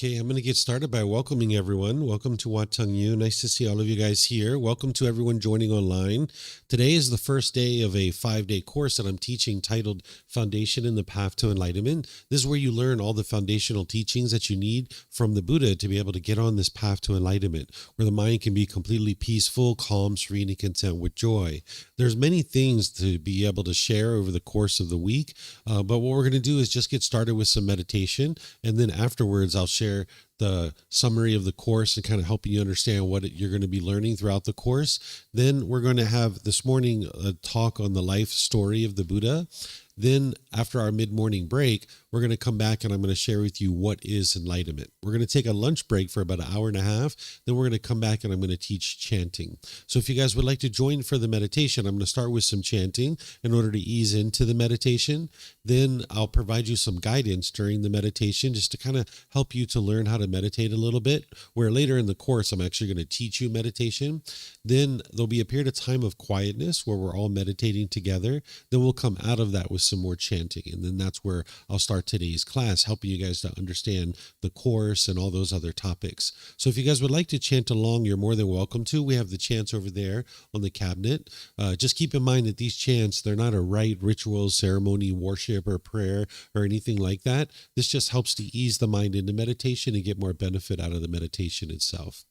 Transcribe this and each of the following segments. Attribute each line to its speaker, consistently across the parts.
Speaker 1: Okay, I'm going to get started by welcoming everyone. Welcome to Wat Tung Yu. Nice to see all of you guys here. Welcome to everyone joining online. Today is the first day of a 5-day course that I'm teaching titled Foundation in the Path to Enlightenment. This is where you learn all the foundational teachings that you need from the Buddha to be able to get on this path to enlightenment, where the mind can be completely peaceful, calm, serene, and content with joy. There's many things to be able to share over the course of the week, but what we're going to do is just get started with some meditation, and then afterwards I'll share the summary of the course and kind of helping you understand what you're going to be learning throughout the course. Then we're going to have this morning a talk on the life story of the Buddha. Then after our mid-morning break, we're going to come back and I'm going to share with you what is enlightenment. We're going to take a lunch break for about an hour and a half. Then we're going to come back and I'm going to teach chanting. So if you guys would like to join for the meditation, I'm going to start with some chanting in order to ease into the meditation. Then I'll provide you some guidance during the meditation just to kind of help you to learn how to meditate a little bit, where later in the course, I'm actually going to teach you meditation. Then there'll be a period of time of quietness where we're all meditating together. Then we'll come out of that with some more chanting. And then that's where I'll start today's class, helping you guys to understand the course and all those other topics. So if you guys would like to chant along, you're more than welcome to. We have the chants over there on the cabinet. Just keep in mind that these chants, they're not a rite, ritual, ceremony, worship, or prayer, or anything like that. This just helps to ease the mind into meditation and get more benefit out of the meditation itself.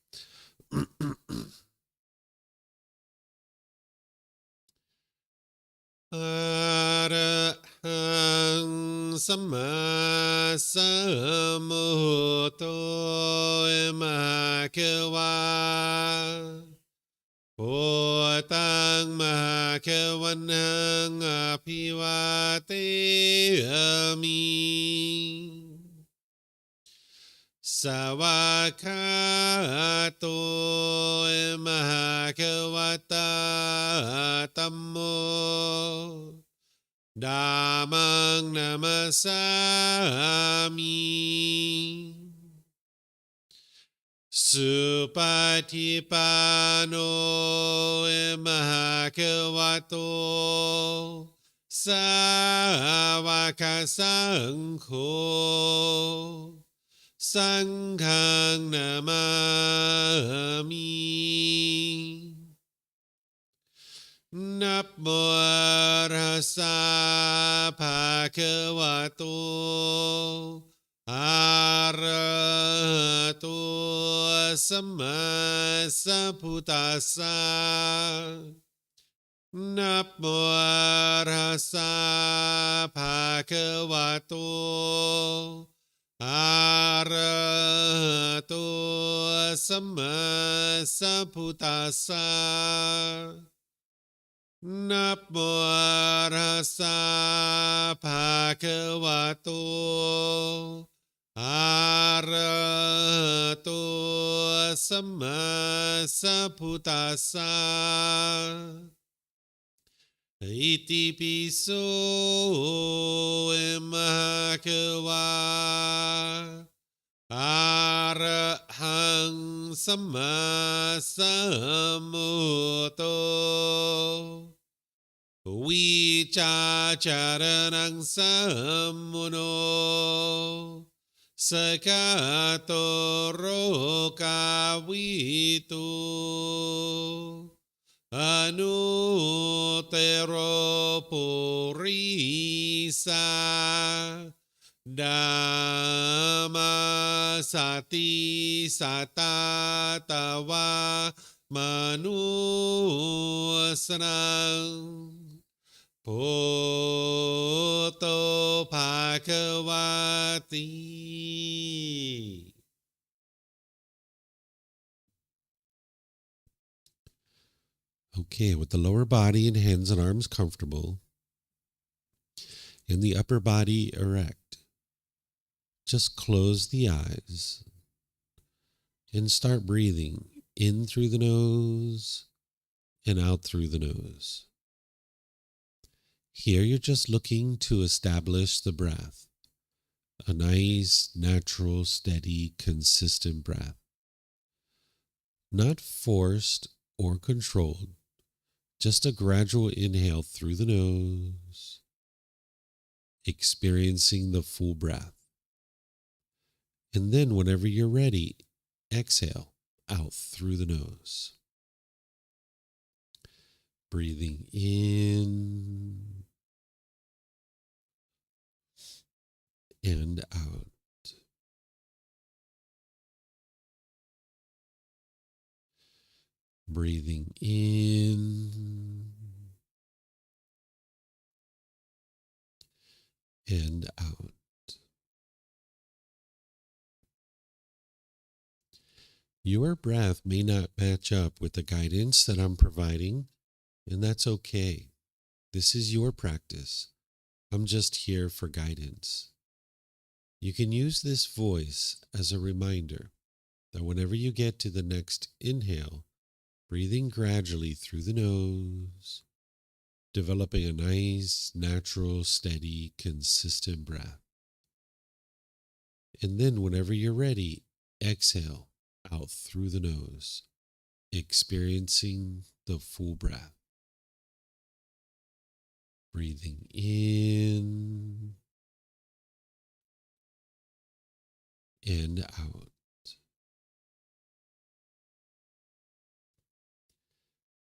Speaker 1: Arahang Samma Sambuddho Mahakawa Bhutang Mahakawanang Apivateyami Sawakato Mahakawata Tammo Dhammang Namasami Supatipano Mahakavato Sawaka Sangho Sanghang Namami Namo Rasa Bhagavato Arahato Samma Sambuddhassa Namo Rasa Bhagavato Arahato Samma Sambuddhassa Namo Rasa Bhagavato Arahato Samma Sambuddhassa Iti piso Mahakawa Arahang Samma Sambuddho Vicacaranang Sammuno Sakato Rokavitu Anutero Purisa Dhamma Sati Satatawa Manusranang Poto Bhagavati. Okay, with the lower body and hands and arms comfortable, and the upper body erect, just close the eyes and start breathing in through the nose and out through the nose. Here you're just looking to establish the breath, a nice, natural, steady, consistent breath, not forced or controlled. Just a gradual inhale through the nose, experiencing the full breath. And then, whenever you're ready, exhale out through the nose. Breathing in and out. Breathing in and out. Your breath may not match up with the guidance that I'm providing, and that's okay. This is your practice. I'm just here for guidance. You can use this voice as a reminder that whenever you get to the next inhale, breathing gradually through the nose, developing a nice, natural, steady, consistent breath. And then, whenever you're ready, exhale out through the nose, experiencing the full breath. Breathing in and out.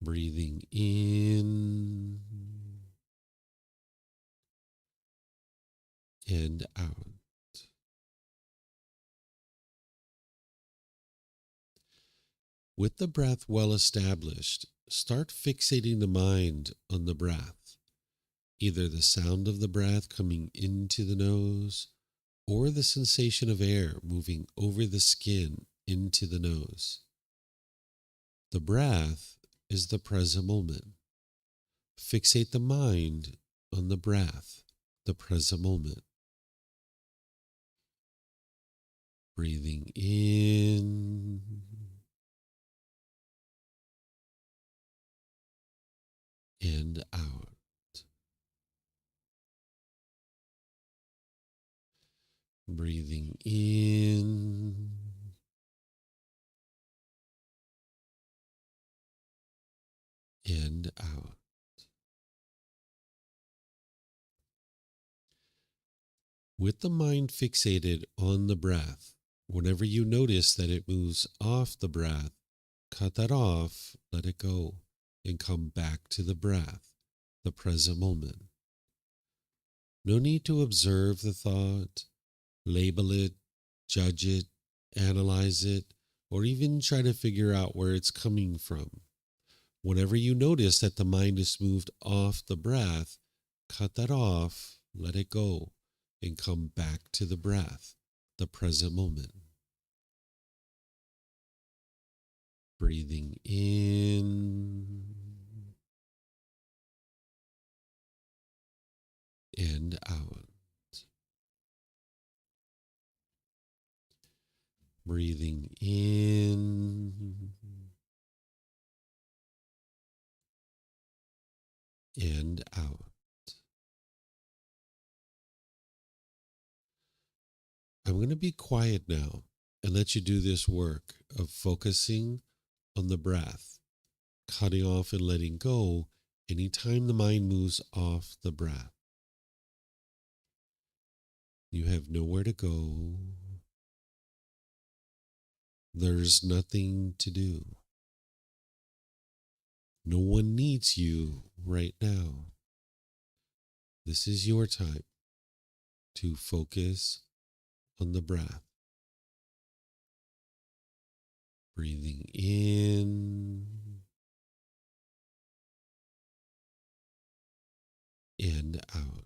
Speaker 1: Breathing in and out. With the breath well established, start fixating the mind on the breath, either the sound of the breath coming into the nose or the sensation of air moving over the skin into the nose. The breath is the present moment. Fixate the mind on the breath, the present moment. Breathing in and out. Breathing in and out. With the mind fixated on the breath, whenever you notice that it moves off the breath, cut that off, let it go, and come back to the breath, the present moment. No need to observe the thought, label it, judge it, analyze it, or even try to figure out where it's coming from. Whenever you notice that the mind is moved off the breath, cut that off, let it go, and come back to the breath, the present moment. Breathing in and out. Breathing in and out. I'm going to be quiet now and let you do this work of focusing on the breath, cutting off and letting go anytime the mind moves off the breath. You have nowhere to go. There's nothing to do. No one needs you right now. This is your time to focus on the breath. Breathing in and out.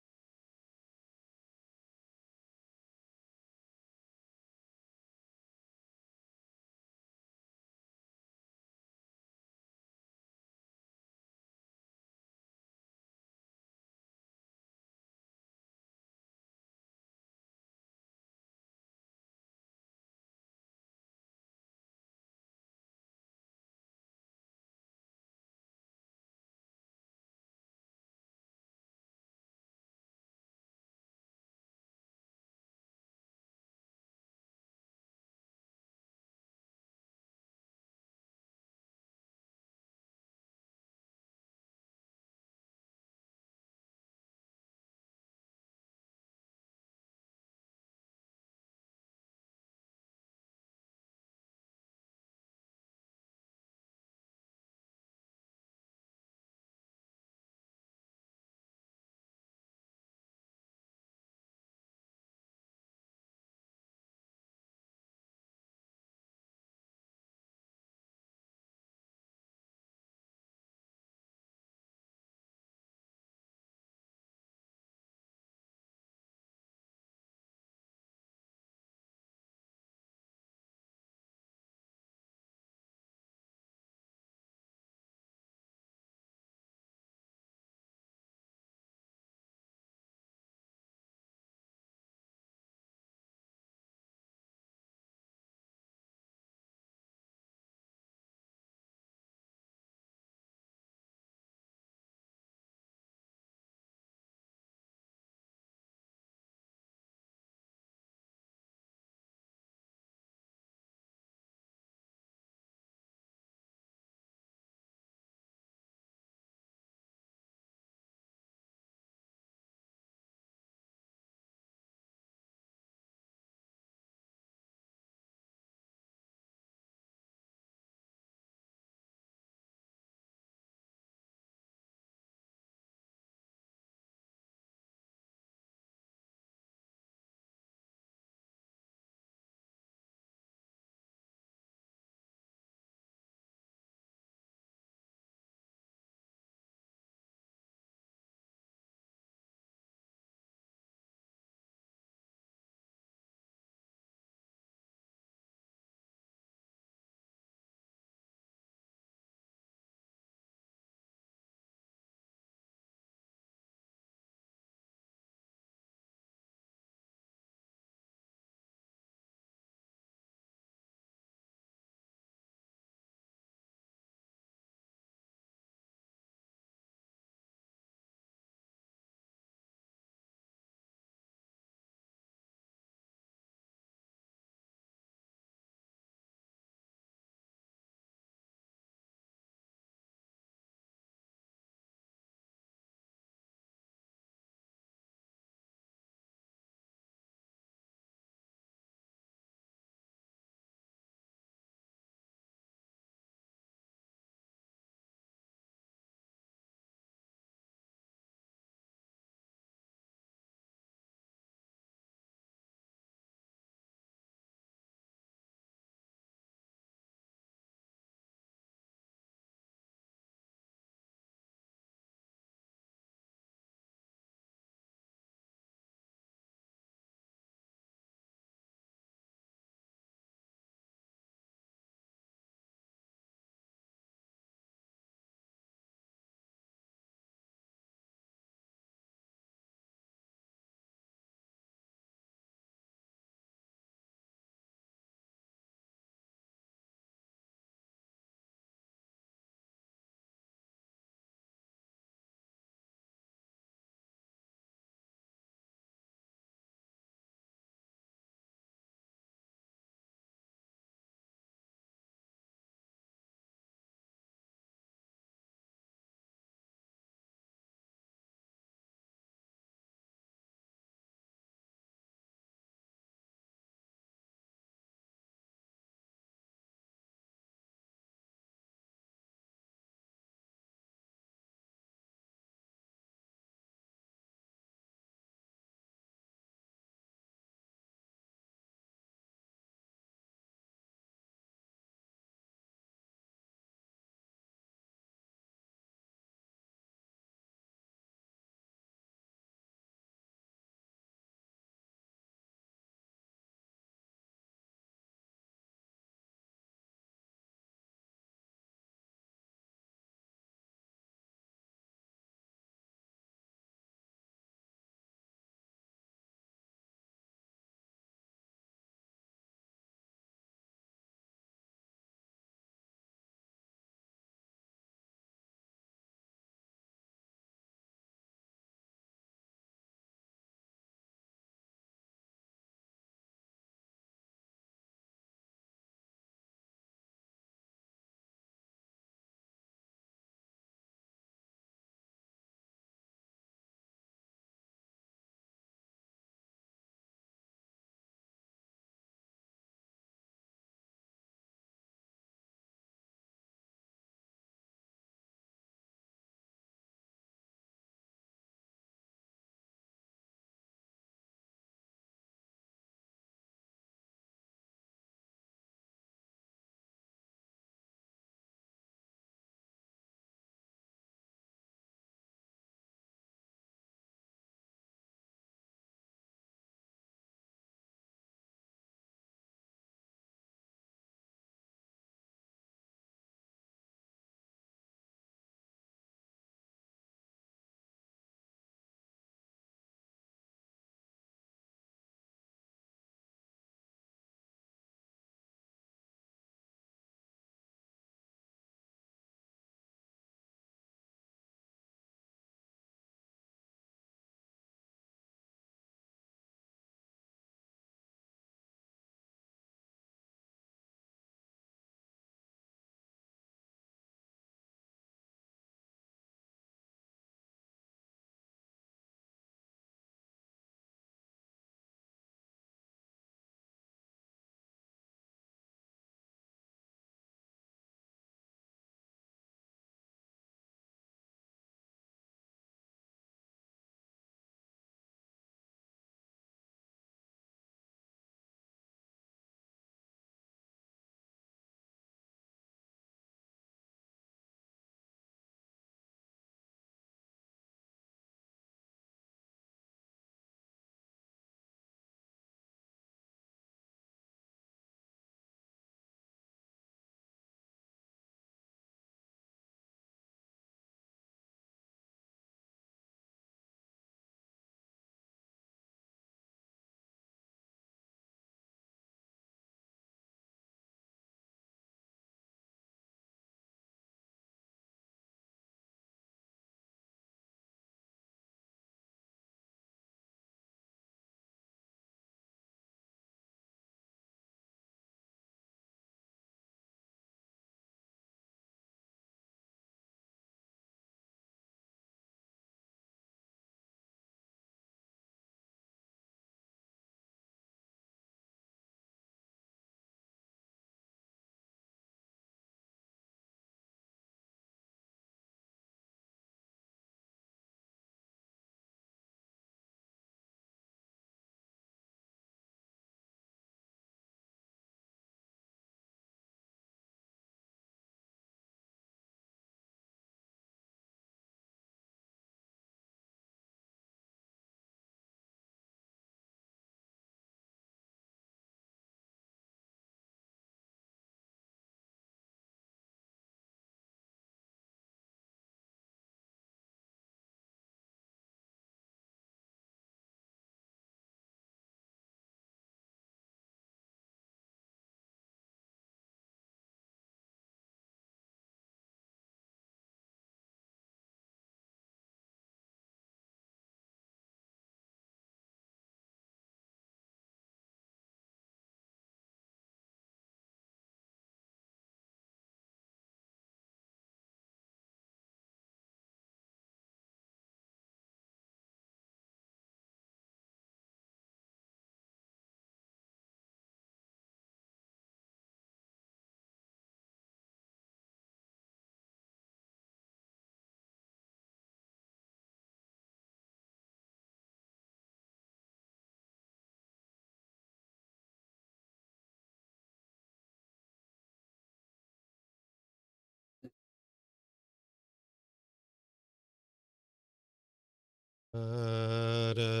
Speaker 1: อะระ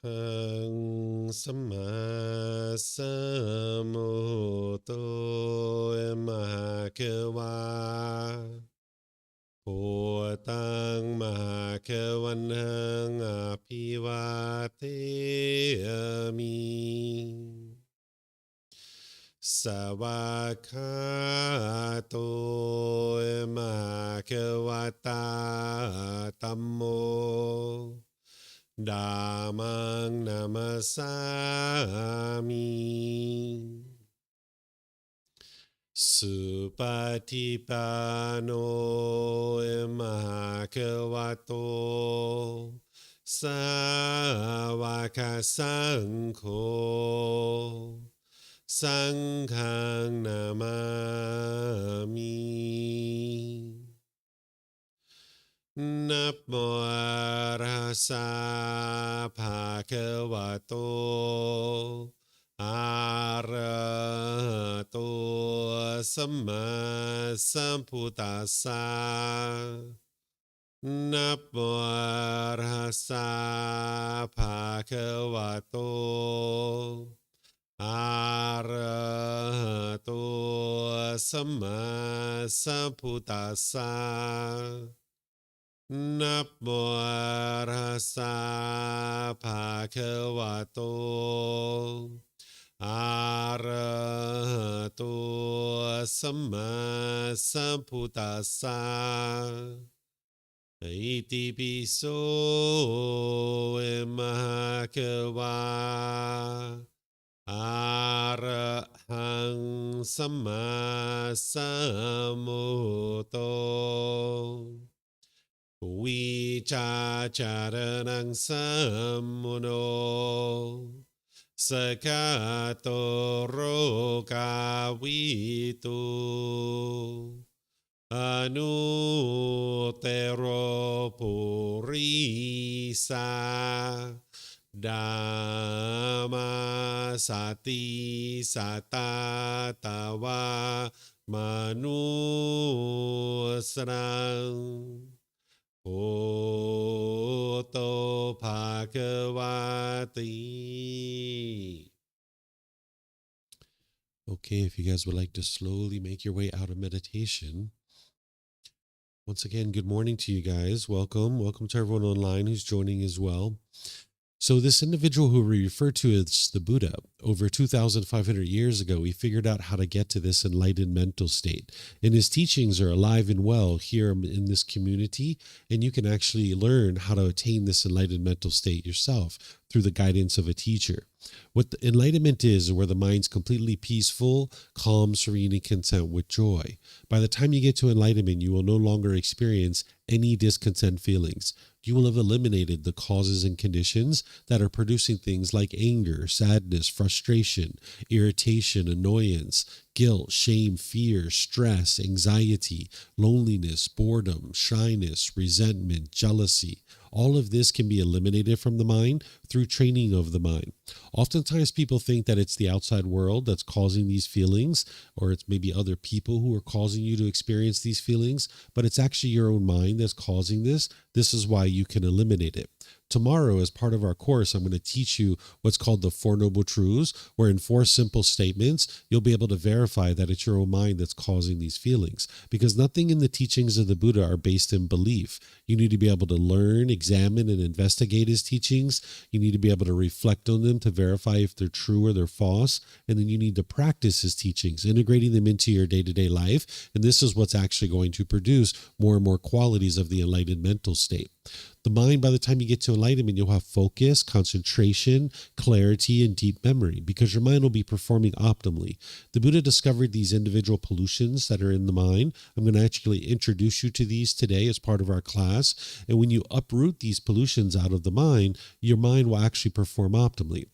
Speaker 1: หังสัมมาสัมพุทโธมหาเกวาพุทธังมหาเกวันหังอภิวาเทมิ สวากขาโตมหาเควตาตัมโมดามังนามาสามิสุปฏิปันโนมหาเควโตสาวกสังโฆสังฆังนามามินะโมอะระหะสะภะคะวะโตอะระหะโตสัมมาสัมพุทธัสสะนะโมอะระหะสะภะคะวะโตอะระหะโตสัมมาสัมพุทธัสสะนะโมอะระหะสะภะคะวะโตอะระหะโตสัมมาสัมพุทธัสสะอิติปิโสมหาเกวาอะระหังสัมมาสัมพุทโธวิชาจารนังสัมมุโนสกาโตโรกาวิตุอนุเตโรปุริสาดามาสติสัตตาตาวามนุสรังโอโตภะคะวะติ Okay, if you guys would like to slowly make your way out of meditation. Once again, good morning to you guys. Welcome. Welcome to everyone online who's joining as well. So this individual who we refer to as the Buddha, over 2,500 years ago, he figured out how to get to this enlightened mental state. And his teachings are alive and well here in this community, and you can actually learn how to attain this enlightened mental state yourself through the guidance of a teacher. What the enlightenment is where the mind's completely peaceful, calm, serene, and content with joy. By the time you get to enlightenment, you will no longer experience any discontent feelings. You will have eliminated the causes and conditions that are producing things like anger, sadness, frustration, irritation, annoyance, guilt, shame, fear, stress, anxiety, loneliness, boredom, shyness, resentment, jealousy. All of this can be eliminated from the mind through training of the mind. Oftentimes people think that it's the outside world that's causing these feelings, or it's maybe other people who are causing you to experience these feelings, but it's actually your own mind that's causing this. This is why you can eliminate it. Tomorrow, as part of our course, I'm going to teach you what's called the Four Noble Truths, where in 4 simple statements, you'll be able to verify that it's your own mind that's causing these feelings. Because nothing in the teachings of the Buddha are based in belief. You need to be able to learn, examine, and investigate his teachings. You need to be able to reflect on them to verify if they're true or they're false. And then you need to practice his teachings, integrating them into your day-to-day life. And this is what's actually going to produce more and more qualities of the enlightened mental state. The mind, by the time you get to enlightenment, you'll have focus, concentration, clarity, and deep memory because your mind will be performing optimally. The Buddha discovered these individual pollutions that are in the mind. I'm going to actually introduce you to these today as part of our class. And when you uproot these pollutions out of the mind, your mind will actually perform optimally.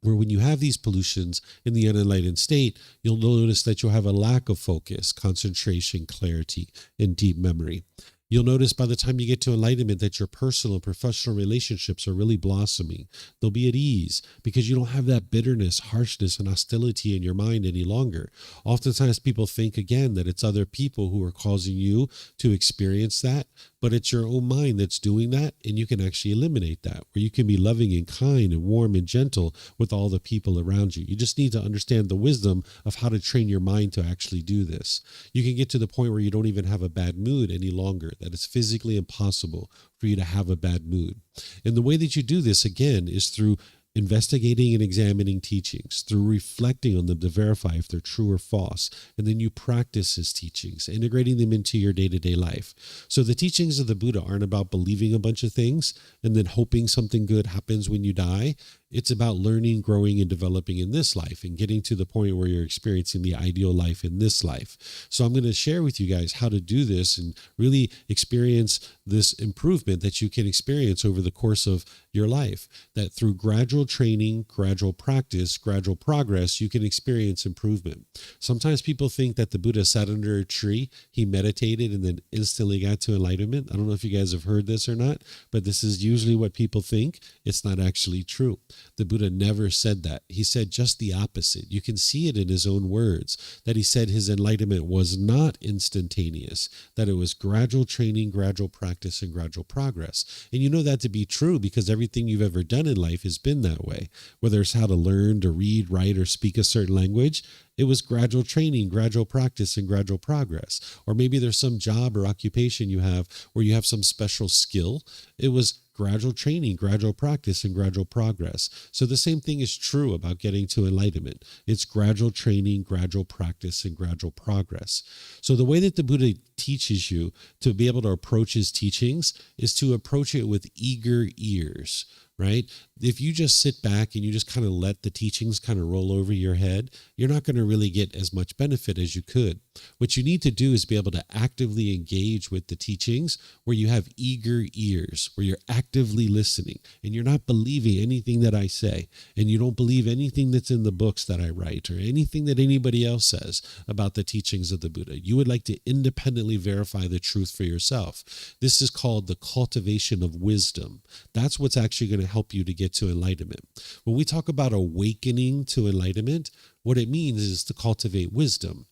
Speaker 1: Where when you have these pollutions in the unenlightened state, you'll notice that you'll have a lack of focus, concentration, clarity, and deep memory. You'll notice by the time you get to enlightenment that your personal and professional relationships are really blossoming. They'll be at ease because you don't have that bitterness, harshness, and hostility in your mind any longer. Oftentimes people think, again, that it's other people who are causing you to experience that. but it's your own mind that's doing that, and you can actually eliminate that, where you can be loving and kind and warm and gentle with all the people around you. You just need to understand the wisdom of how to train your mind to actually do this. You can get to the point where you don't even have a bad mood any longer, that it's physically impossible for you to have a bad mood. And the way that you do this, again, is through investigating and examining teachings, through reflecting on them to verify if they're true or false. And then you practice his teachings, integrating them into your day-to-day life. So the teachings of the Buddha aren't about believing a bunch of things and then hoping something good happens when you die. It's about learning, growing, and developing in this life and getting to the point where you're experiencing the ideal life in this life. So I'm going to share with you guys how to do this and really experience this improvement that you can experience over the course of your life. That through gradual training, gradual practice, gradual progress, you can experience improvement. Sometimes people think that the Buddha sat under a tree, he meditated, and then instantly got to enlightenment. I don't know if you guys have heard this or not, but this is usually what people think. It's not actually true. The Buddha never said that. He said just the opposite. You can see it in his own words, that he said his enlightenment was not instantaneous, that it was gradual training, gradual practice, and gradual progress. And you know that to be true because everything you've ever done in life has been that way. Whether it's how to learn, to read, write, or speak a certain language, it was gradual training, gradual practice, and gradual progress. Or maybe there's some job or occupation you have where you have some special skill. It was gradual training, gradual practice, and gradual progress. So the same thing is true about getting to enlightenment. It's gradual training, gradual practice, and gradual progress. So the way that the Buddha teaches you to be able to approach his teachings is to approach it with eager ears, right? If you just sit back and you just kind of let the teachings kind of roll over your head, you're not going to really get as much benefit as you could. What you need to do is be able to actively engage with the teachings where you have eager ears, where you're actively listening and you're not believing anything that I say, and you don't believe anything that's in the books that I write or anything that anybody else says about the teachings of the Buddha. You would like to independently verify the truth for yourself. This is called the cultivation of wisdom. That's what's actually going to help you to get to enlightenment. When we talk about awakening to enlightenment, what it means is to cultivate wisdom.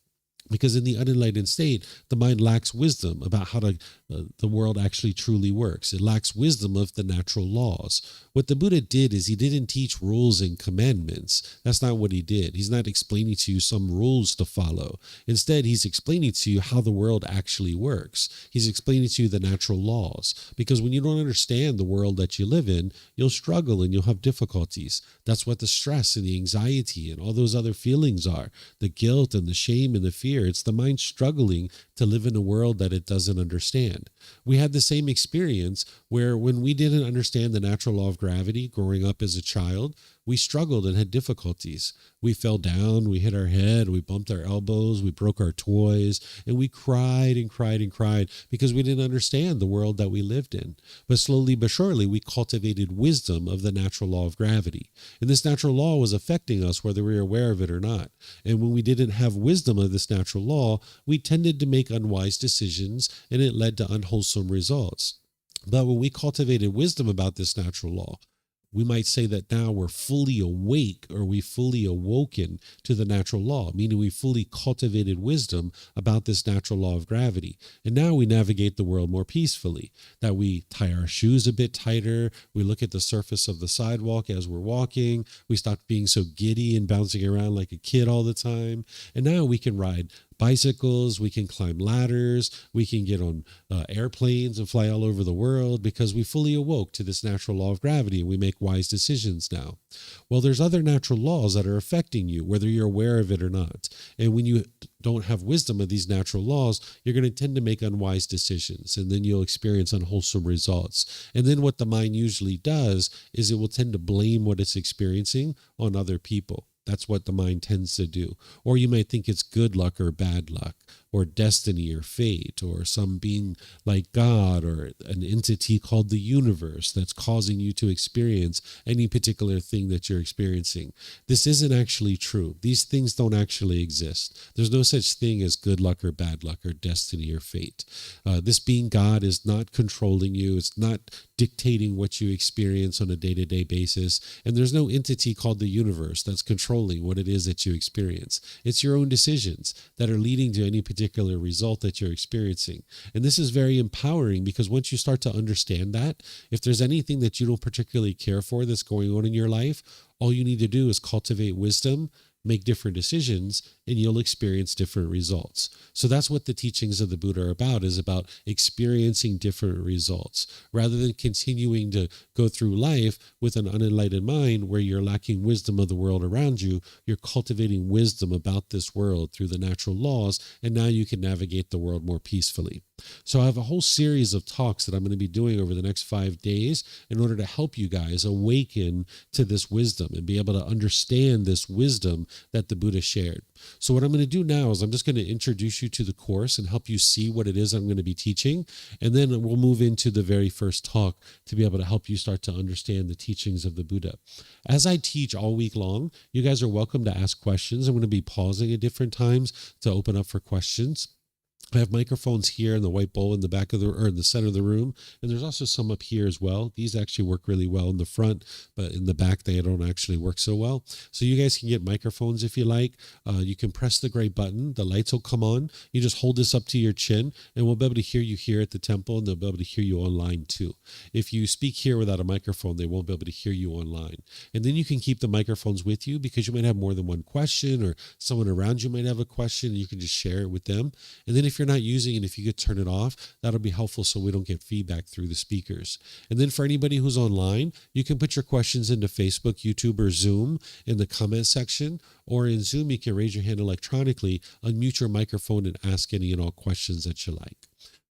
Speaker 1: Because in the unenlightened state, the mind lacks wisdom about how the world actually truly works. It lacks wisdom of the natural laws. What the Buddha did is he didn't teach rules and commandments. That's not what he did. He's not explaining to you some rules to follow. Instead, he's explaining to you how the world actually works. He's explaining to you the natural laws. Because when you don't understand the world that you live in, you'll struggle and you'll have difficulties. That's what the stress and the anxiety and all those other feelings are. The guilt and the shame and the fear. It's the mind struggling to live in a world that it doesn't understand. We had the same experience where when we didn't understand the natural law of gravity growing up as a child, we struggled and had difficulties. We fell down, we hit our head, we bumped our elbows, we broke our toys, and we cried and cried and cried because we didn't understand the world that we lived in. But slowly but surely, we cultivated wisdom of the natural law of gravity. And this natural law was affecting us whether we were aware of it or not. And when we didn't have wisdom of this natural law, we tended to make unwise decisions, and it led to unwholesome results. But when we cultivated wisdom about this natural law, we might say that now we're fully awake, or we fully awoken to the natural law, meaning we fully cultivated wisdom about this natural law of gravity. And now we navigate the world more peacefully, that we tie our shoes a bit tighter, we look at the surface of the sidewalk as we're walking, we stop being so giddy and bouncing around like a kid all the time. And now we can ride bicycles, we can climb ladders, we can get on airplanes and fly all over the world because we fully awoke to this natural law of gravity and we make wise decisions now. Well, there's other natural laws that are affecting you, whether you're aware of it or not. And when you don't have wisdom of these natural laws, you're going to tend to make unwise decisions, and then you'll experience unwholesome results. And then what the mind usually does is it will tend to blame what it's experiencing on other people. That's what the mind tends to do. Or you might think it's good luck or bad luck, or destiny or fate, or some being like God, or an entity called the universe that's causing you to experience any particular thing that you're experiencing. This isn't actually true. These things don't actually exist. There's no such thing as good luck or bad luck or destiny or fate. This being God is not controlling you. It's not dictating what you experience on a day-to-day basis. And there's no entity called the universe that's controlling controlling what it is that you experience. It's your own decisions that are leading to any particular result that you're experiencing. And this is very empowering, because once you start to understand that, if there's anything that you don't particularly care for that's going on in your life, all you need to do is cultivate wisdom, make different decisions, and you'll experience different results. So that's what the teachings of the Buddha are about, is about experiencing different results, rather than continuing to go through life with an unenlightened mind where you're lacking wisdom of the world around you. You're cultivating wisdom about this world through the natural laws, and now you can navigate the world more peacefully. So I have a whole series of talks that I'm going to be doing over the next 5 days in order to help you guys awaken to this wisdom and be able to understand this wisdom that the Buddha shared. So what I'm going to do now is I'm just going to introduce you to the course and help you see what it is I'm going to be teaching. And then we'll move into the very first talk to be able to help you start to understand the teachings of the Buddha. As I teach all week long, you guys are welcome to ask questions. I'm going to be pausing at different times to open up for questions. I have microphones here in the white bowl in the back of the, or in the center of the room, and there's also some up here as well. These actually work really well in the front, but in the back they don't actually work so well. So you guys can get microphones if you like. You can press the gray button. The lights will come on. You just hold this up to your chin, and we'll be able to hear you here at the temple, and they'll be able to hear you online too. If you speak here without a microphone, they won't be able to hear you online. And then you can keep the microphones with you, because you might have more than one question, or someone around you might have a question, and you can just share it with them. And then if you're not using it, if you could turn it off, that'll be helpful so we don't get feedback through the speakers. And then for anybody who's online, you can put your questions into Facebook, YouTube, or Zoom in the comment section, or in Zoom, you can raise your hand electronically, unmute your microphone, and ask any and all questions that you like.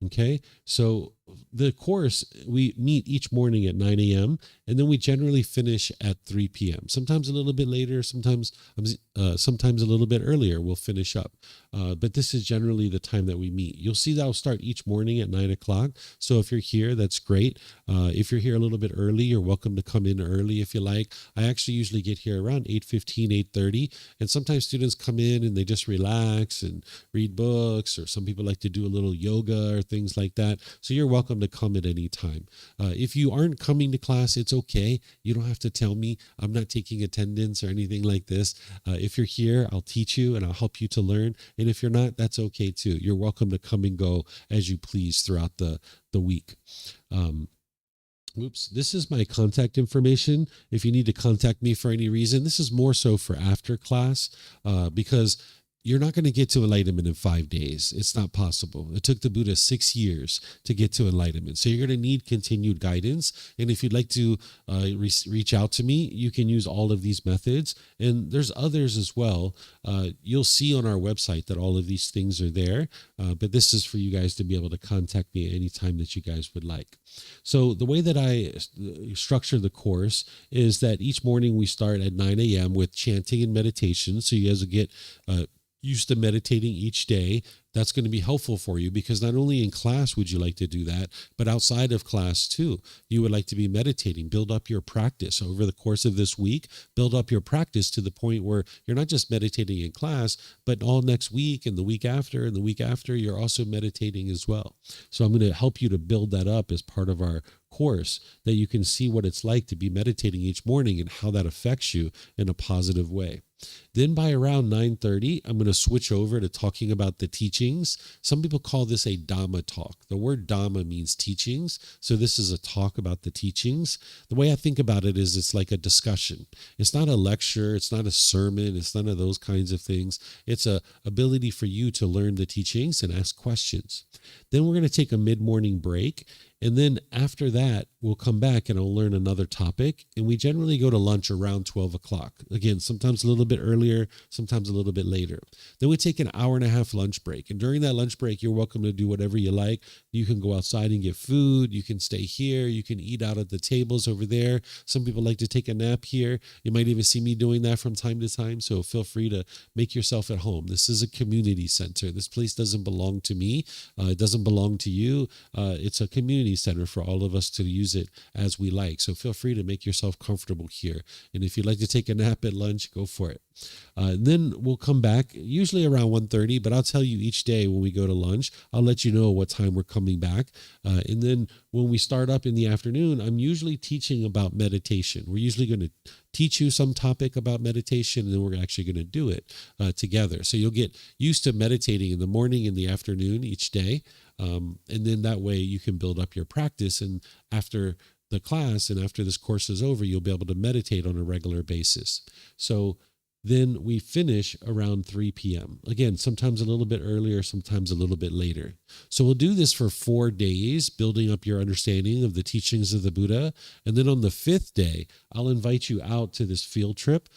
Speaker 1: Okay, so the course, we meet each morning at 9 a.m. and then we generally finish at 3 p.m. Sometimes a little bit later, sometimes a little bit earlier we'll finish up. But this is generally the time that we meet. You'll see that I'll start each morning at 9 o'clock. So if you're here, that's great. If you're here a little bit early, you're welcome to come in early if you like. I actually usually get here around 8:15, 8:30. And sometimes students come in and they just relax and read books, or some people like to do a little yoga or things like that. So you're welcome to come at any time. If you aren't coming to class, it's okay. You don't have to tell me. I'm not taking attendance or anything like this. If you're here, I'll teach you and I'll help you to learn. And if you're not, that's okay too. You're welcome to come and go as you please throughout the week. This is my contact information. If you need to contact me for any reason, this is more so for after class, because you're not going to get to enlightenment in 5 days. It's not possible. It took the Buddha 6 years to get to enlightenment. So you're going to need continued guidance. And if you'd like to reach out to me, you can use all of these methods. And there's others as well. You'll see on our website that all of these things are there. But this is for you guys to be able to contact me anytime that you guys would like. So the way that I structure the course is that each morning we start at 9 a.m. with chanting and meditation. So you guys will get used to meditating each day. That's going to be helpful for you, because not only in class would you like to do that, but outside of class too. You would like to be meditating, build up your practice over the course of this week, build up your practice to the point where you're not just meditating in class, but all next week and the week after and the week after, you're also meditating as well. So I'm going to help you to build that up as part of our course, that you can see what it's like to be meditating each morning and how that affects you in a positive way. Then by around 9:30, I'm going to switch over to talking about the teachings. Some people call this a Dhamma talk. The word Dhamma means teachings. So this is a talk about the teachings. The way I think about it is it's like a discussion. It's not a lecture. It's not a sermon. It's none of those kinds of things. It's a ability for you to learn the teachings and ask questions. Then we're going to take a mid-morning break. And then after that, we'll come back and I'll learn another topic. And we generally go to lunch around 12 o'clock. Again, sometimes a little bit earlier, sometimes a little bit later. Then we take an hour-and-a-half lunch break. And during that lunch break, you're welcome to do whatever you like. You can go outside and get food. You can stay here. You can eat out at the tables over there. Some people like to take a nap here. You might even see me doing that from time to time. So feel free to make yourself at home. This is a community center. This place doesn't belong to me. It doesn't belong to you. It's a community center for all of us to use it as we like. So feel free to make yourself comfortable here. And if you'd like to take a nap at lunch, go for it. Then we'll come back, usually around 1:30, but I'll tell you each day when we go to lunch. I'll let you know what time we're coming back. And then when we start up in the afternoon, I'm usually teaching about meditation. We're usually going to teach you some topic about meditation, and then we're actually going to do it together. So you'll get used to meditating in the morning and the afternoon each day. And then that way you can build up your practice. And after the class and after this course is over, you'll be able to meditate on a regular basis. So then we finish around 3 p.m. Again, sometimes a little bit earlier, sometimes a little bit later. So we'll do this for 4 days, building up your understanding of the teachings of the Buddha. And then on the 5th day, I'll invite you out to this field trip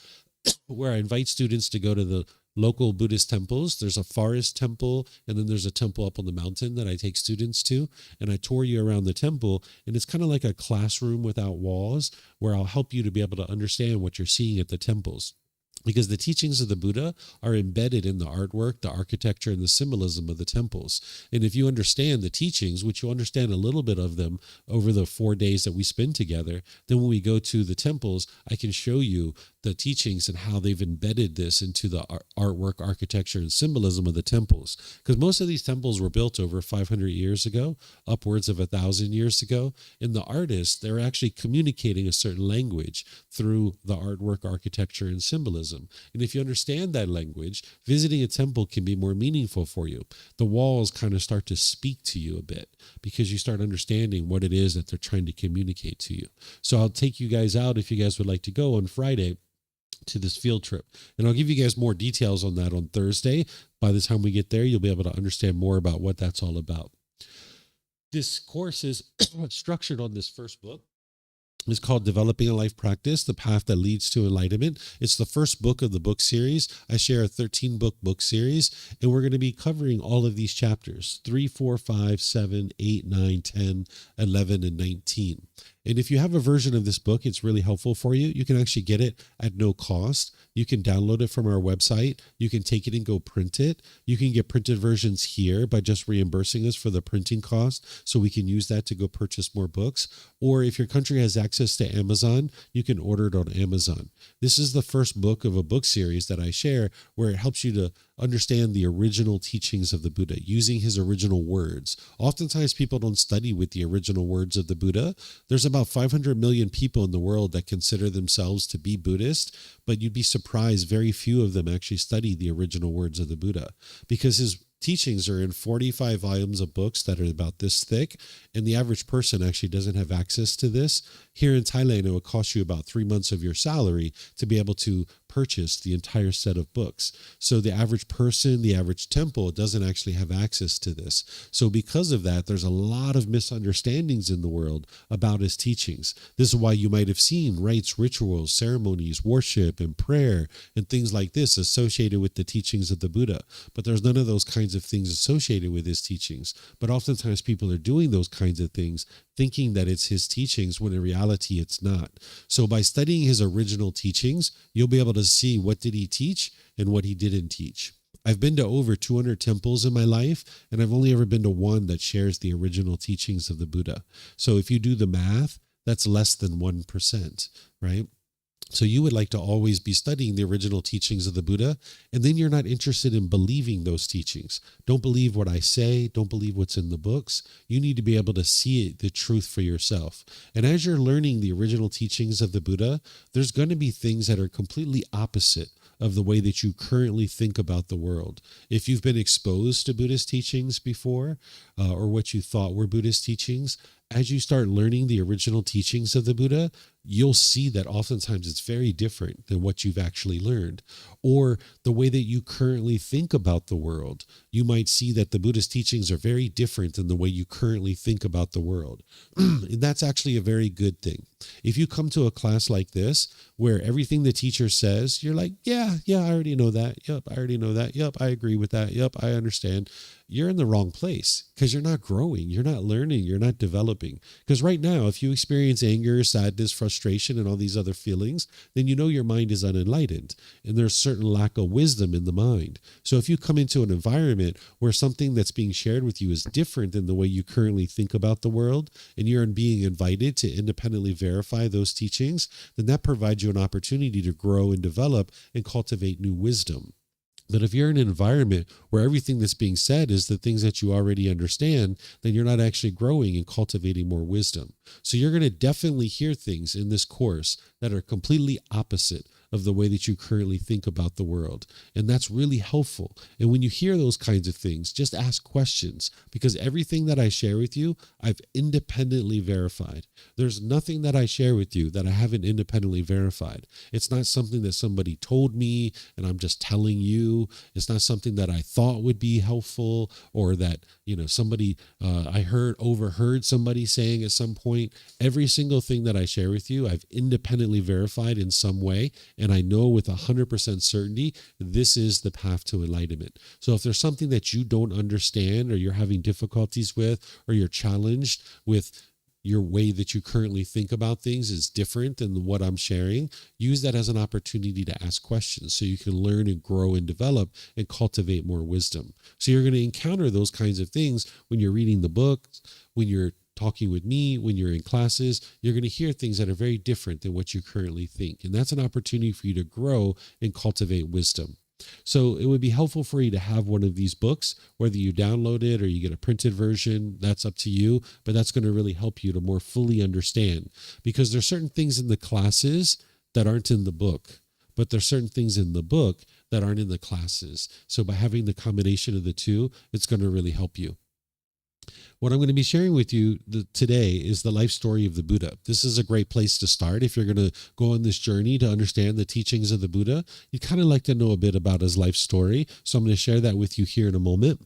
Speaker 1: where I invite students to go to the local Buddhist temples. There's a forest temple, and then there's a temple up on the mountain that I take students to, and I tour you around the temple, and it's kind of like a classroom without walls where I'll help you to be able to understand what you're seeing at the temples. Because the teachings of the Buddha are embedded in the artwork, the architecture, and the symbolism of the temples. And if you understand the teachings, which you'll understand a little bit of them over the 4 days that we spend together, then when we go to the temples, I can show you the teachings and how they've embedded this into the artwork, architecture, and symbolism of the temples. Because most of these temples were built over 500 years ago, upwards of 1,000 years ago. And the artists, they're actually communicating a certain language through the artwork, architecture, and symbolism. And if you understand that language, visiting a temple can be more meaningful for you. The walls kind of start to speak to you a bit because you start understanding what it is that they're trying to communicate to you. So I'll take you guys out, if you guys would like to go, on Friday to this field trip. And I'll give you guys more details on that on Thursday. By the time we get there, you'll be able to understand more about what that's all about. This course is structured on this first book. It's called Developing a Life Practice, The Path That Leads to Enlightenment. It's the first book of the book series. I share a 13-book book series, and we're going to be covering all of these chapters, 3, 4, 5, 7, 8, 9, 10, 11, and 19. And if you have a version of this book, it's really helpful for you. You can actually get it at no cost. You can download it from our website. You can take it and go print it. You can get printed versions here by just reimbursing us for the printing cost, so we can use that to go purchase more books. Or if your country has access to Amazon, you can order it on Amazon. This is the first book of a book series that I share where it helps you to understand the original teachings of the Buddha, using his original words. Oftentimes people don't study with the original words of the Buddha. There's about 500 million people in the world that consider themselves to be Buddhist, but you'd be surprised very few of them actually study the original words of the Buddha, because his teachings are in 45 volumes of books that are about this thick, and the average person actually doesn't have access to this. Here in Thailand, it would cost you about 3 months of your salary to be able to purchase the entire set of books. So the average person, the average temple doesn't actually have access to this. So because of that, there's a lot of misunderstandings in the world about his teachings. This is why you might have seen rites, rituals, ceremonies, worship, and prayer, and things like this associated with the teachings of the Buddha. But there's none of those kinds of things associated with his teachings. But oftentimes people are doing those kinds of things thinking that it's his teachings, when in reality it's not. So by studying his original teachings, you'll be able to see what did he teach and what he didn't teach. I've been to over 200 temples in my life, and I've only ever been to one that shares the original teachings of the Buddha. So if you do the math, that's less than 1%, right? So you would like to always be studying the original teachings of the Buddha, and then you're not interested in believing those teachings. Don't believe what I say. Don't believe what's in the books. You need to be able to see the truth for yourself. And as you're learning the original teachings of the Buddha, there's going to be things that are completely opposite of the way that you currently think about the world. If you've been exposed to Buddhist teachings before, or what you thought were Buddhist teachings, as you start learning the original teachings of the Buddha, you'll see that oftentimes it's very different than what you've actually learned. Or the way that you currently think about the world, you might see that the Buddhist teachings are very different than the way you currently think about the world. And that's actually a very good thing. If you come to a class like this, where everything the teacher says, you're like, yeah, I already know that. Yep, I already know that. Yep, I agree with that. Yep, I understand. You're in the wrong place, because you're not growing, you're not learning, you're not developing. Because right now, if you experience anger, sadness, frustration, and all these other feelings, then you know your mind is unenlightened, and there's certain lack of wisdom in the mind. So if you come into an environment where something that's being shared with you is different than the way you currently think about the world, and you're being invited to independently verify those teachings, then that provides you an opportunity to grow and develop and cultivate new wisdom. But if you're in an environment where everything that's being said is the things that you already understand, then you're not actually growing and cultivating more wisdom. So you're going to definitely hear things in this course that are completely opposite of the way that you currently think about the world. And that's really helpful. And when you hear those kinds of things, just ask questions, because everything that I share with you, I've independently verified. There's nothing that I share with you that I haven't independently verified. It's not something that somebody told me and I'm just telling you. It's not something that I thought would be helpful, or that, somebody I overheard somebody saying at some point. Every single thing that I share with you, I've independently verified in some way. And I know with 100% certainty, this is the path to enlightenment. So if there's something that you don't understand, or you're having difficulties with, or you're challenged with, your way that you currently think about things is different than what I'm sharing, use that as an opportunity to ask questions so you can learn and grow and develop and cultivate more wisdom. So you're going to encounter those kinds of things when you're reading the books, when you're talking with me, when you're in classes. You're going to hear things that are very different than what you currently think. And that's an opportunity for you to grow and cultivate wisdom. So it would be helpful for you to have one of these books, whether you download it or you get a printed version. That's up to you, but that's going to really help you to more fully understand, because there's certain things in the classes that aren't in the book, but there's certain things in the book that aren't in the classes. So by having the combination of the two, it's going to really help you. What I'm going to be sharing with you today is the life story of the Buddha. This is a great place to start. If you're going to go on this journey to understand the teachings of the Buddha, you'd kind of like to know a bit about his life story. So I'm going to share that with you here in a moment.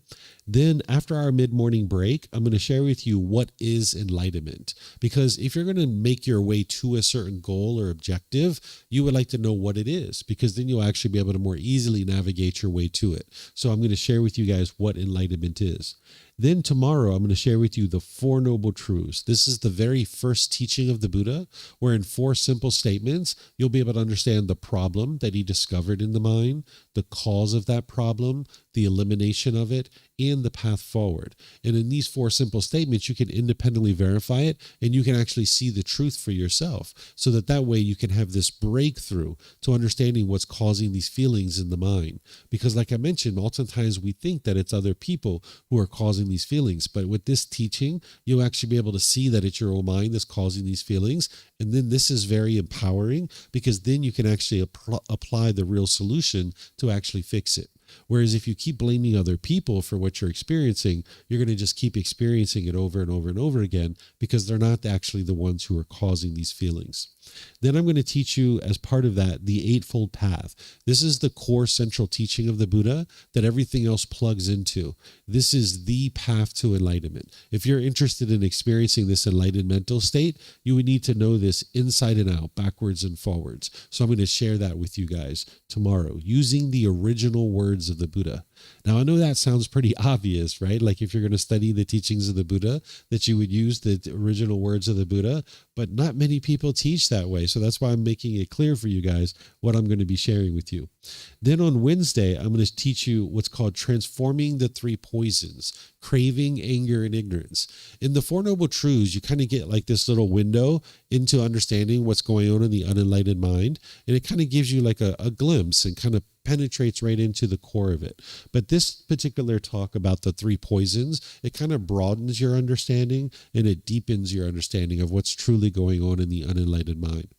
Speaker 1: Then after our mid-morning break, I'm going to share with you what is enlightenment. Because if you're going to make your way to a certain goal or objective, you would like to know what it is, because then you'll actually be able to more easily navigate your way to it. So I'm going to share with you guys what enlightenment is. Then tomorrow, I'm going to share with you the Four Noble Truths. This is the very first teaching of the Buddha, where in 4 simple statements, you'll be able to understand the problem that he discovered in the mind, the cause of that problem, the elimination of it, and the path forward. And in these 4 simple statements, you can independently verify it, and you can actually see the truth for yourself, so that way you can have this breakthrough to understanding what's causing these feelings in the mind. Because like I mentioned, oftentimes we think that it's other people who are causing these feelings, but with this teaching, you'll actually be able to see that it's your own mind that's causing these feelings. And then this is very empowering, because then you can actually apply the real solution to actually fix it. Whereas if you keep blaming other people for what you're experiencing, you're going to just keep experiencing it over and over and over again, because they're not actually the ones who are causing these feelings. Then I'm going to teach you, as part of that, the Eightfold Path. This is the core central teaching of the Buddha that everything else plugs into. This is the path to enlightenment. If you're interested in experiencing this enlightened mental state, you would need to know this inside and out, backwards and forwards. So I'm going to share that with you guys tomorrow, using the original words of the Buddha. Now, I know that sounds pretty obvious, right? Like if you're going to study the teachings of the Buddha, that you would use the original words of the Buddha, but not many people teach that way. So that's why I'm making it clear for you guys what I'm going to be sharing with you. Then on Wednesday, I'm going to teach you what's called transforming the 3 poisons: craving, anger, and ignorance. In the Four Noble Truths, you kind of get like this little window into understanding what's going on in the unenlightened mind. And it kind of gives you like a glimpse and kind of penetrates right into the core of it. But this particular talk about the 3 poisons, it kind of broadens your understanding and it deepens your understanding of what's truly going on in the unenlightened mind.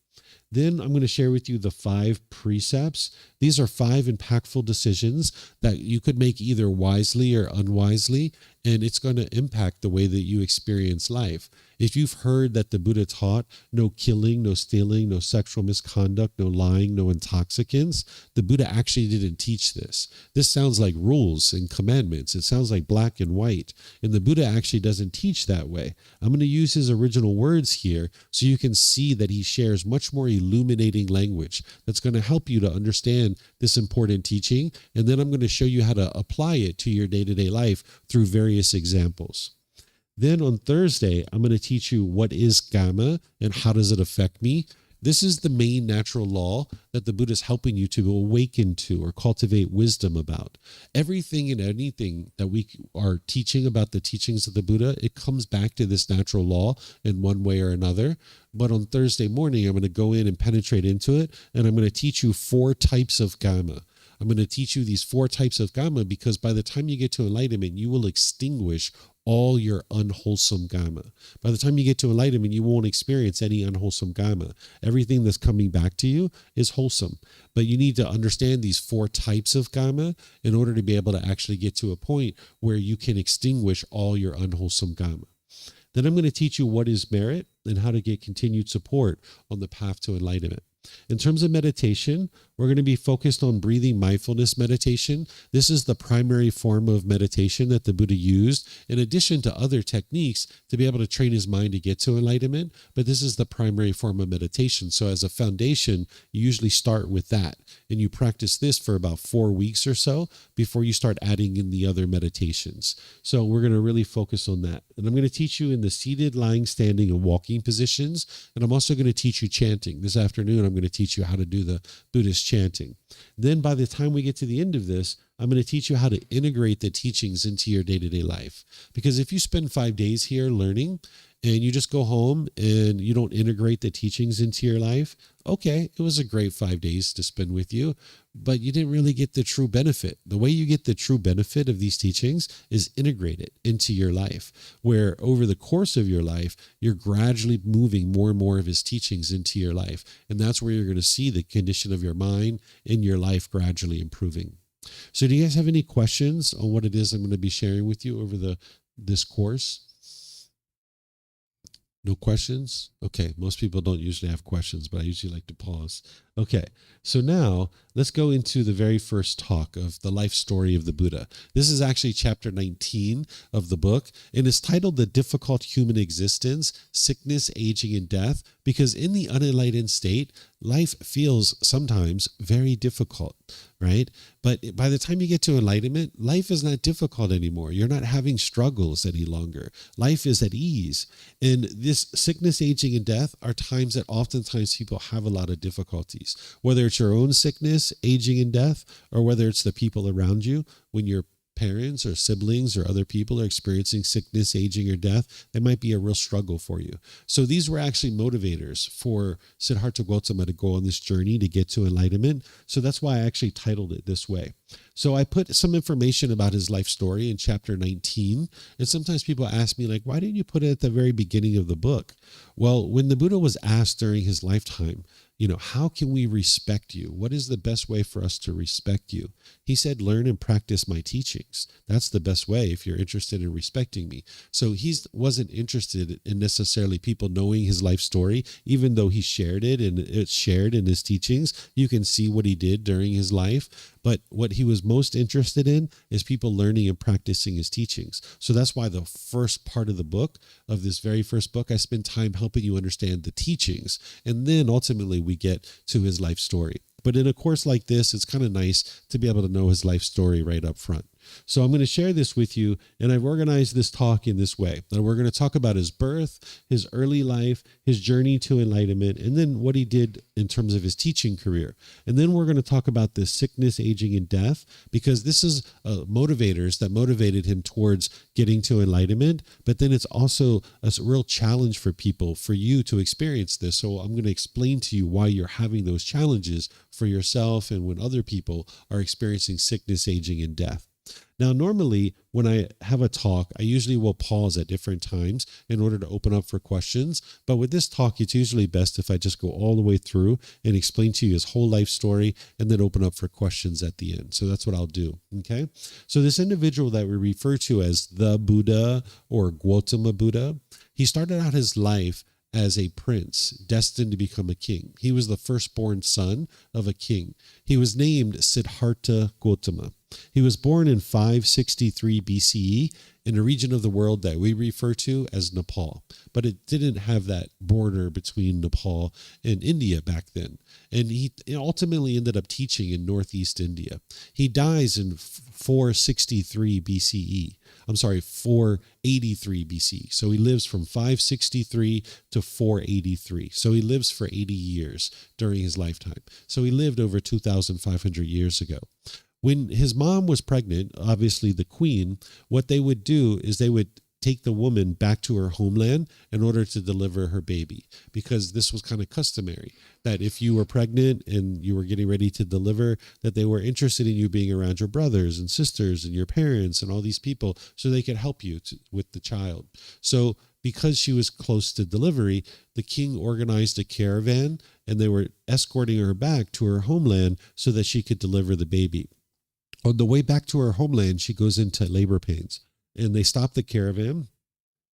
Speaker 1: Then I'm going to share with you the 5 precepts. These are 5 impactful decisions that you could make either wisely or unwisely, and it's going to impact the way that you experience life. If you've heard that the Buddha taught no killing, no stealing, no sexual misconduct, no lying, no intoxicants, the Buddha actually didn't teach this. This sounds like rules and commandments. It sounds like black and white. And the Buddha actually doesn't teach that way. I'm going to use his original words here so you can see that he shares much more illuminating language that's going to help you to understand this important teaching. And then I'm going to show you how to apply it to your day-to-day life through various examples. Then on Thursday, I'm going to teach you what is Gama and how does it affect me. This is the main natural law that the Buddha is helping you to awaken to or cultivate wisdom about. Everything and anything that we are teaching about the teachings of the Buddha, it comes back to this natural law in one way or another. But on Thursday morning, I'm going to go in and penetrate into it, and I'm going to teach you 4 types of Gama. I'm going to teach you these 4 types of karma, because by the time you get to enlightenment, you will extinguish all your unwholesome karma. By the time you get to enlightenment, you won't experience any unwholesome karma. Everything that's coming back to you is wholesome. But you need to understand these 4 types of karma in order to be able to actually get to a point where you can extinguish all your unwholesome karma. Then I'm going to teach you what is merit and how to get continued support on the path to enlightenment. In terms of meditation, we're going to be focused on breathing mindfulness meditation. This is the primary form of meditation that the Buddha used, in addition to other techniques, to be able to train his mind to get to enlightenment. But this is the primary form of meditation. So as a foundation, you usually start with that. And you practice this for about 4 weeks or so before you start adding in the other meditations. So we're going to really focus on that. And I'm going to teach you in the seated, lying, standing, and walking positions. And I'm also going to teach you chanting. This afternoon, I'm going to teach you how to do the Buddhist chanting. Then by the time we get to the end of this, I'm going to teach you how to integrate the teachings into your day-to-day life. Because if you spend 5 days here learning and you just go home and you don't integrate the teachings into your life, okay, it was a great 5 days to spend with you, but you didn't really get the true benefit. The way you get the true benefit of these teachings is integrate it into your life, where over the course of your life, you're gradually moving more and more of his teachings into your life. And that's where you're going to see the condition of your mind and your life gradually improving. So do you guys have any questions on what it is I'm going to be sharing with you over this course? No questions? Okay, most people don't usually have questions, but I usually like to pause. Okay, so now let's go into the very first talk of the life story of the Buddha. This is actually chapter 19 of the book, and it's titled The Difficult Human Existence, Sickness, Aging, and Death, because in the unenlightened state, life feels sometimes very difficult, right? But by the time you get to enlightenment, life is not difficult anymore. You're not having struggles any longer. Life is at ease. And this sickness, aging, and death are times that oftentimes people have a lot of difficulties, whether it's your own sickness, aging, and death, or whether it's the people around you when you're parents or siblings or other people are experiencing sickness, aging, or death, that might be a real struggle for you. So these were actually motivators for Siddhartha Gotama to go on this journey to get to enlightenment. So that's why I actually titled it this way. So I put some information about his life story in chapter 19. And sometimes people ask me, like, why didn't you put it at the very beginning of the book? Well, when the Buddha was asked during his lifetime, how can we respect you? What is the best way for us to respect you? He said, learn and practice my teachings. That's the best way if you're interested in respecting me. So he wasn't interested in necessarily people knowing his life story, even though he shared it and it's shared in his teachings. You can see what he did during his life. But what he was most interested in is people learning and practicing his teachings. So that's why the first part of the book, of this very first book, I spend time helping you understand the teachings. And then ultimately we get to his life story. But in a course like this, it's kind of nice to be able to know his life story right up front. So I'm going to share this with you, and I've organized this talk in this way. Now we're going to talk about his birth, his early life, his journey to enlightenment, and then what he did in terms of his teaching career. And then we're going to talk about the sickness, aging, and death, because this is motivators that motivated him towards getting to enlightenment. But then it's also a real challenge for people, for you to experience this. So I'm going to explain to you why you're having those challenges for yourself and when other people are experiencing sickness, aging, and death. Now, normally when I have a talk, I usually will pause at different times in order to open up for questions. But with this talk, it's usually best if I just go all the way through and explain to you his whole life story and then open up for questions at the end. So that's what I'll do. Okay. So this individual that we refer to as the Buddha or Gotama Buddha, he started out his life as a prince destined to become a king. He was the firstborn son of a king. He was named Siddhartha Gotama. He was born in 563 BCE in a region of the world that we refer to as Nepal, but it didn't have that border between Nepal and India back then. And he ultimately ended up teaching in northeast India. He dies in 463 BCE. I'm sorry, 483 BC. So he lives from 563 to 483. So he lives for 80 years during his lifetime. So he lived over 2,500 years ago. When his mom was pregnant, obviously the queen, what they would do is they would take the woman back to her homeland in order to deliver her baby, because this was kind of customary, that if you were pregnant and you were getting ready to deliver, that they were interested in you being around your brothers and sisters and your parents and all these people so they could help you with the child. So because she was close to delivery, the king organized a caravan and they were escorting her back to her homeland so that she could deliver the baby. On the way back to her homeland, she goes into labor pains, and they stop the caravan.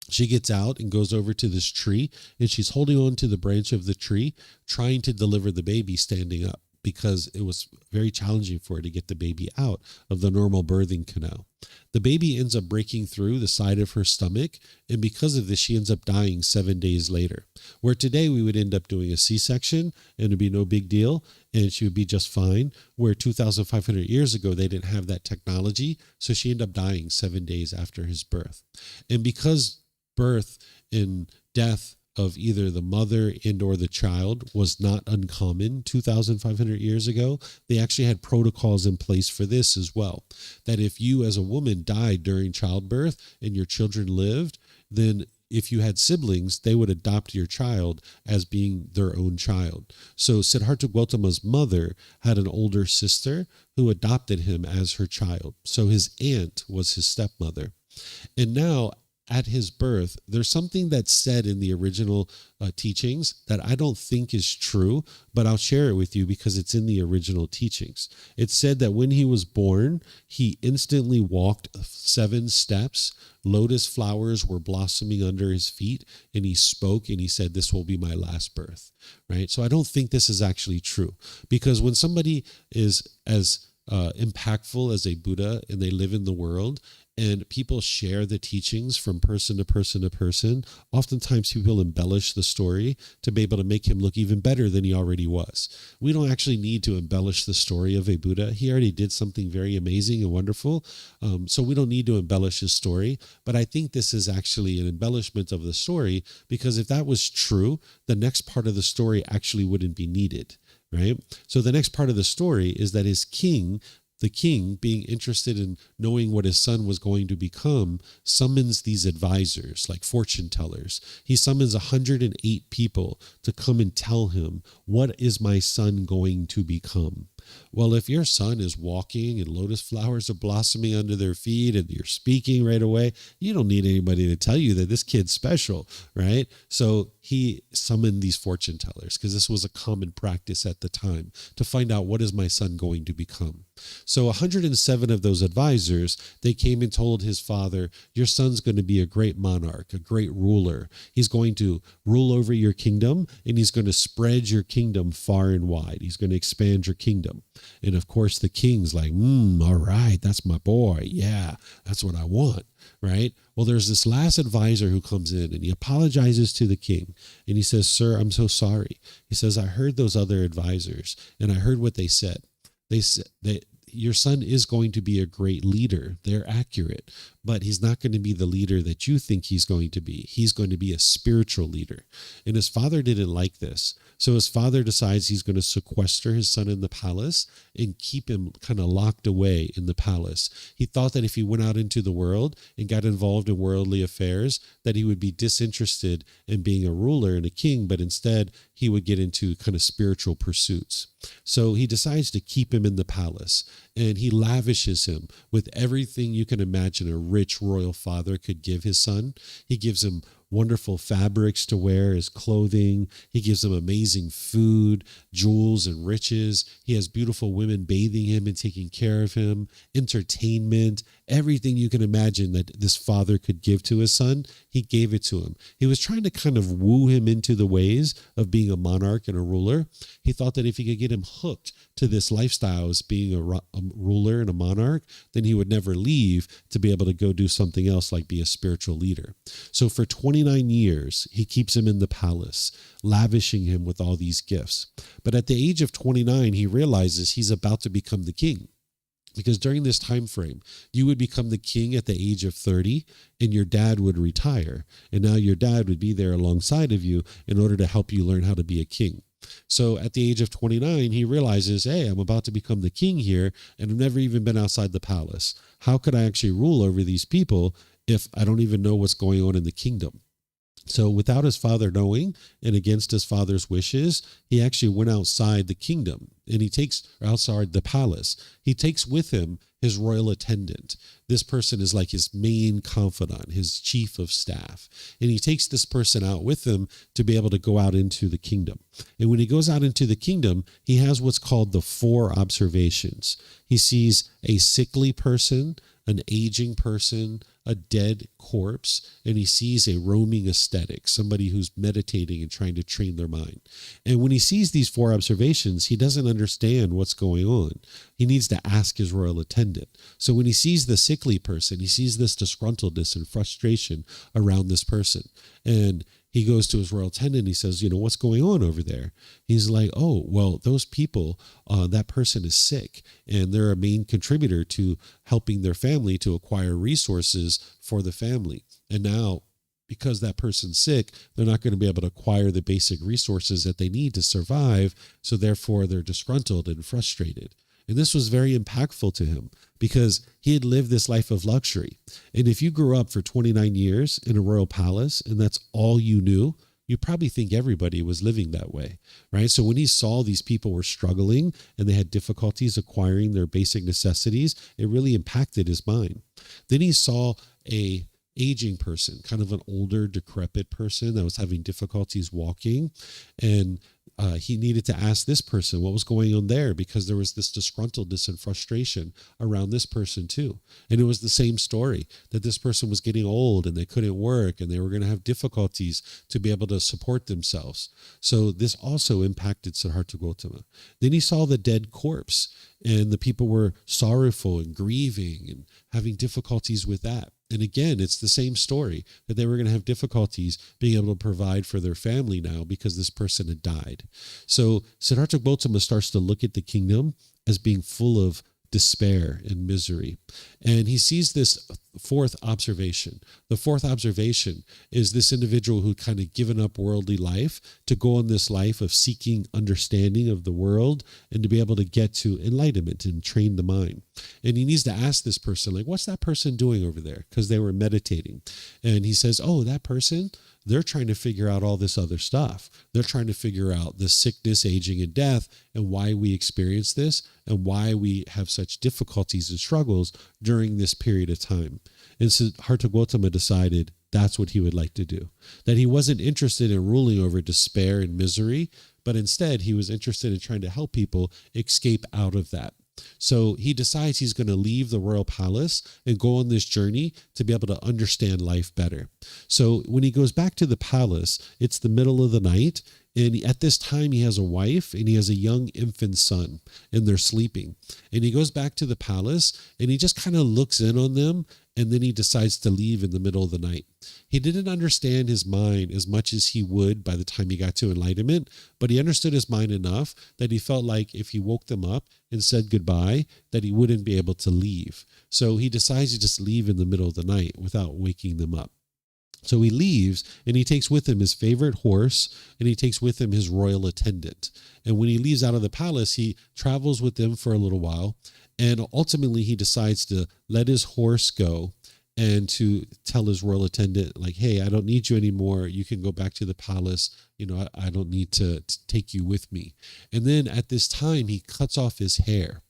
Speaker 1: She gets out and goes over to this tree, and she's holding on to the branch of the tree, trying to deliver the baby standing up, because it was very challenging for her to get the baby out of the normal birthing canal. The baby ends up breaking through the side of her stomach, and because of this, she ends up dying 7 days later. Where today we would end up doing a C-section, and it'd be no big deal, and she would be just fine. Where 2,500 years ago, they didn't have that technology, so she ended up dying 7 days after his birth. And because birth and death of either the mother and or the child was not uncommon 2,500 years ago, they actually had protocols in place for this as well. That if you as a woman died during childbirth and your children lived, then if you had siblings, they would adopt your child as being their own child. So Siddhartha Gautama's mother had an older sister who adopted him as her child. So his aunt was his stepmother. And now, at his birth, there's something that's said in the original teachings that I don't think is true, but I'll share it with you because it's in the original teachings. It said that when he was born, he instantly walked 7 steps. Lotus flowers were blossoming under his feet, and he spoke and he said, "This will be my last birth," right? So I don't think this is actually true, because when somebody is as impactful as a Buddha and they live in the world, and people share the teachings from person to person to person, oftentimes people embellish the story to be able to make him look even better than he already was. We don't actually need to embellish the story of a Buddha. He already did something very amazing and wonderful, so we don't need to embellish his story. But I think this is actually an embellishment of the story, because if that was true, the next part of the story actually wouldn't be needed, right? So the next part of the story is that the king, being interested in knowing what his son was going to become, summons these advisors, like fortune tellers. He summons 108 people to come and tell him, what is my son going to become? Well, if your son is walking and lotus flowers are blossoming under their feet and you're speaking right away, you don't need anybody to tell you that this kid's special, right? So he summoned these fortune tellers, because this was a common practice at the time, to find out, what is my son going to become? So 107 of those advisors, they came and told his father, your son's going to be a great monarch, a great ruler. He's going to rule over your kingdom, and he's going to spread your kingdom far and wide. He's going to expand your kingdom. And of course, the king's like, all right, that's my boy. Yeah, that's what I want, right? Well, there's this last advisor who comes in, and he apologizes to the king. And he says, sir, I'm so sorry. He says, I heard those other advisors, and I heard what they said. They said that your son is going to be a great leader. They're accurate, but he's not going to be the leader that you think he's going to be. He's going to be a spiritual leader. And his father didn't like this. So his father decides he's going to sequester his son in the palace and keep him kind of locked away in the palace. He thought that if he went out into the world and got involved in worldly affairs, that he would be disinterested in being a ruler and a king, but instead he would get into kind of spiritual pursuits. So he decides to keep him in the palace, and he lavishes him with everything you can imagine a rich royal father could give his son. He gives him wonderful fabrics to wear as clothing. He gives him amazing food, jewels, and riches. He has beautiful women bathing him and taking care of him, entertainment, everything you can imagine that this father could give to his son, he gave it to him. He was trying to kind of woo him into the ways of being a monarch and a ruler. He thought that if he could get him hooked to this lifestyle as being a ruler and a monarch, then he would never leave to be able to go do something else, like be a spiritual leader. So for 29 years, he keeps him in the palace, lavishing him with all these gifts. But at the age of 29, he realizes he's about to become the king. Because during this time frame, you would become the king at the age of 30, and your dad would retire. And now your dad would be there alongside of you in order to help you learn how to be a king. So at the age of 29, he realizes, hey, I'm about to become the king here, and I've never even been outside the palace. How could I actually rule over these people if I don't even know what's going on in the kingdom? So without his father knowing and against his father's wishes, he actually went outside the kingdom and he takes outside the palace. He takes with him his royal attendant. This person is like his main confidant, his chief of staff. And he takes this person out with him to be able to go out into the kingdom. And when he goes out into the kingdom, he has what's called the 4 observations. He sees a sickly person, an aging person, a dead corpse, and he sees a roaming ascetic, somebody who's meditating and trying to train their mind. And when he sees these 4 observations, he doesn't understand what's going on. He needs to ask his royal attendant. So when he sees the sickly person, he sees this disgruntledness and frustration around this person. And he goes to his royal attendant and he says, what's going on over there? He's like, oh, well, those people, that person is sick and they're a main contributor to helping their family to acquire resources for the family. And now, because that person's sick, they're not going to be able to acquire the basic resources that they need to survive. So therefore, they're disgruntled and frustrated. And this was very impactful to him because he had lived this life of luxury. And if you grew up for 29 years in a royal palace and that's all you knew, you probably think everybody was living that way, right? So when he saw these people were struggling and they had difficulties acquiring their basic necessities, it really impacted his mind. Then he saw a aging person, kind of an older, decrepit person that was having difficulties walking. And he needed to ask this person what was going on there because there was this disgruntledness and frustration around this person too. And it was the same story that this person was getting old and they couldn't work and they were going to have difficulties to be able to support themselves. So this also impacted Siddhartha Gotama. Then he saw the dead corpse and the people were sorrowful and grieving and having difficulties with that. And again, it's the same story that they were going to have difficulties being able to provide for their family now because this person had died. So Siddhartha Gautama starts to look at the kingdom as being full of despair and misery. And he sees this 4th observation. The 4th observation is this individual who kind of given up worldly life to go on this life of seeking understanding of the world and to be able to get to enlightenment and train the mind. And he needs to ask this person, like, what's that person doing over there? Because they were meditating. And he says, oh, that person, they're trying to figure out all this other stuff. They're trying to figure out the sickness, aging, and death, and why we experience this, and why we have such difficulties and struggles during this period of time. And Siddhartha Gautama decided that's what he would like to do. That he wasn't interested in ruling over despair and misery, but instead he was interested in trying to help people escape out of that. So he decides he's going to leave the royal palace and go on this journey to be able to understand life better. So when he goes back to the palace, it's the middle of the night. And at this time, he has a wife and he has a young infant son and they're sleeping. And he goes back to the palace and he just kind of looks in on them. And then he decides to leave in the middle of the night. He didn't understand his mind as much as he would by the time he got to enlightenment, but he understood his mind enough that he felt like if he woke them up and said goodbye, that he wouldn't be able to leave. So he decides to just leave in the middle of the night without waking them up. So he leaves and he takes with him his favorite horse and he takes with him his royal attendant. And when he leaves out of the palace, he travels with them for a little while. And ultimately, he decides to let his horse go and to tell his royal attendant, like, hey, I don't need you anymore. You can go back to the palace. I don't need to take you with me. And then at this time, he cuts off his hair.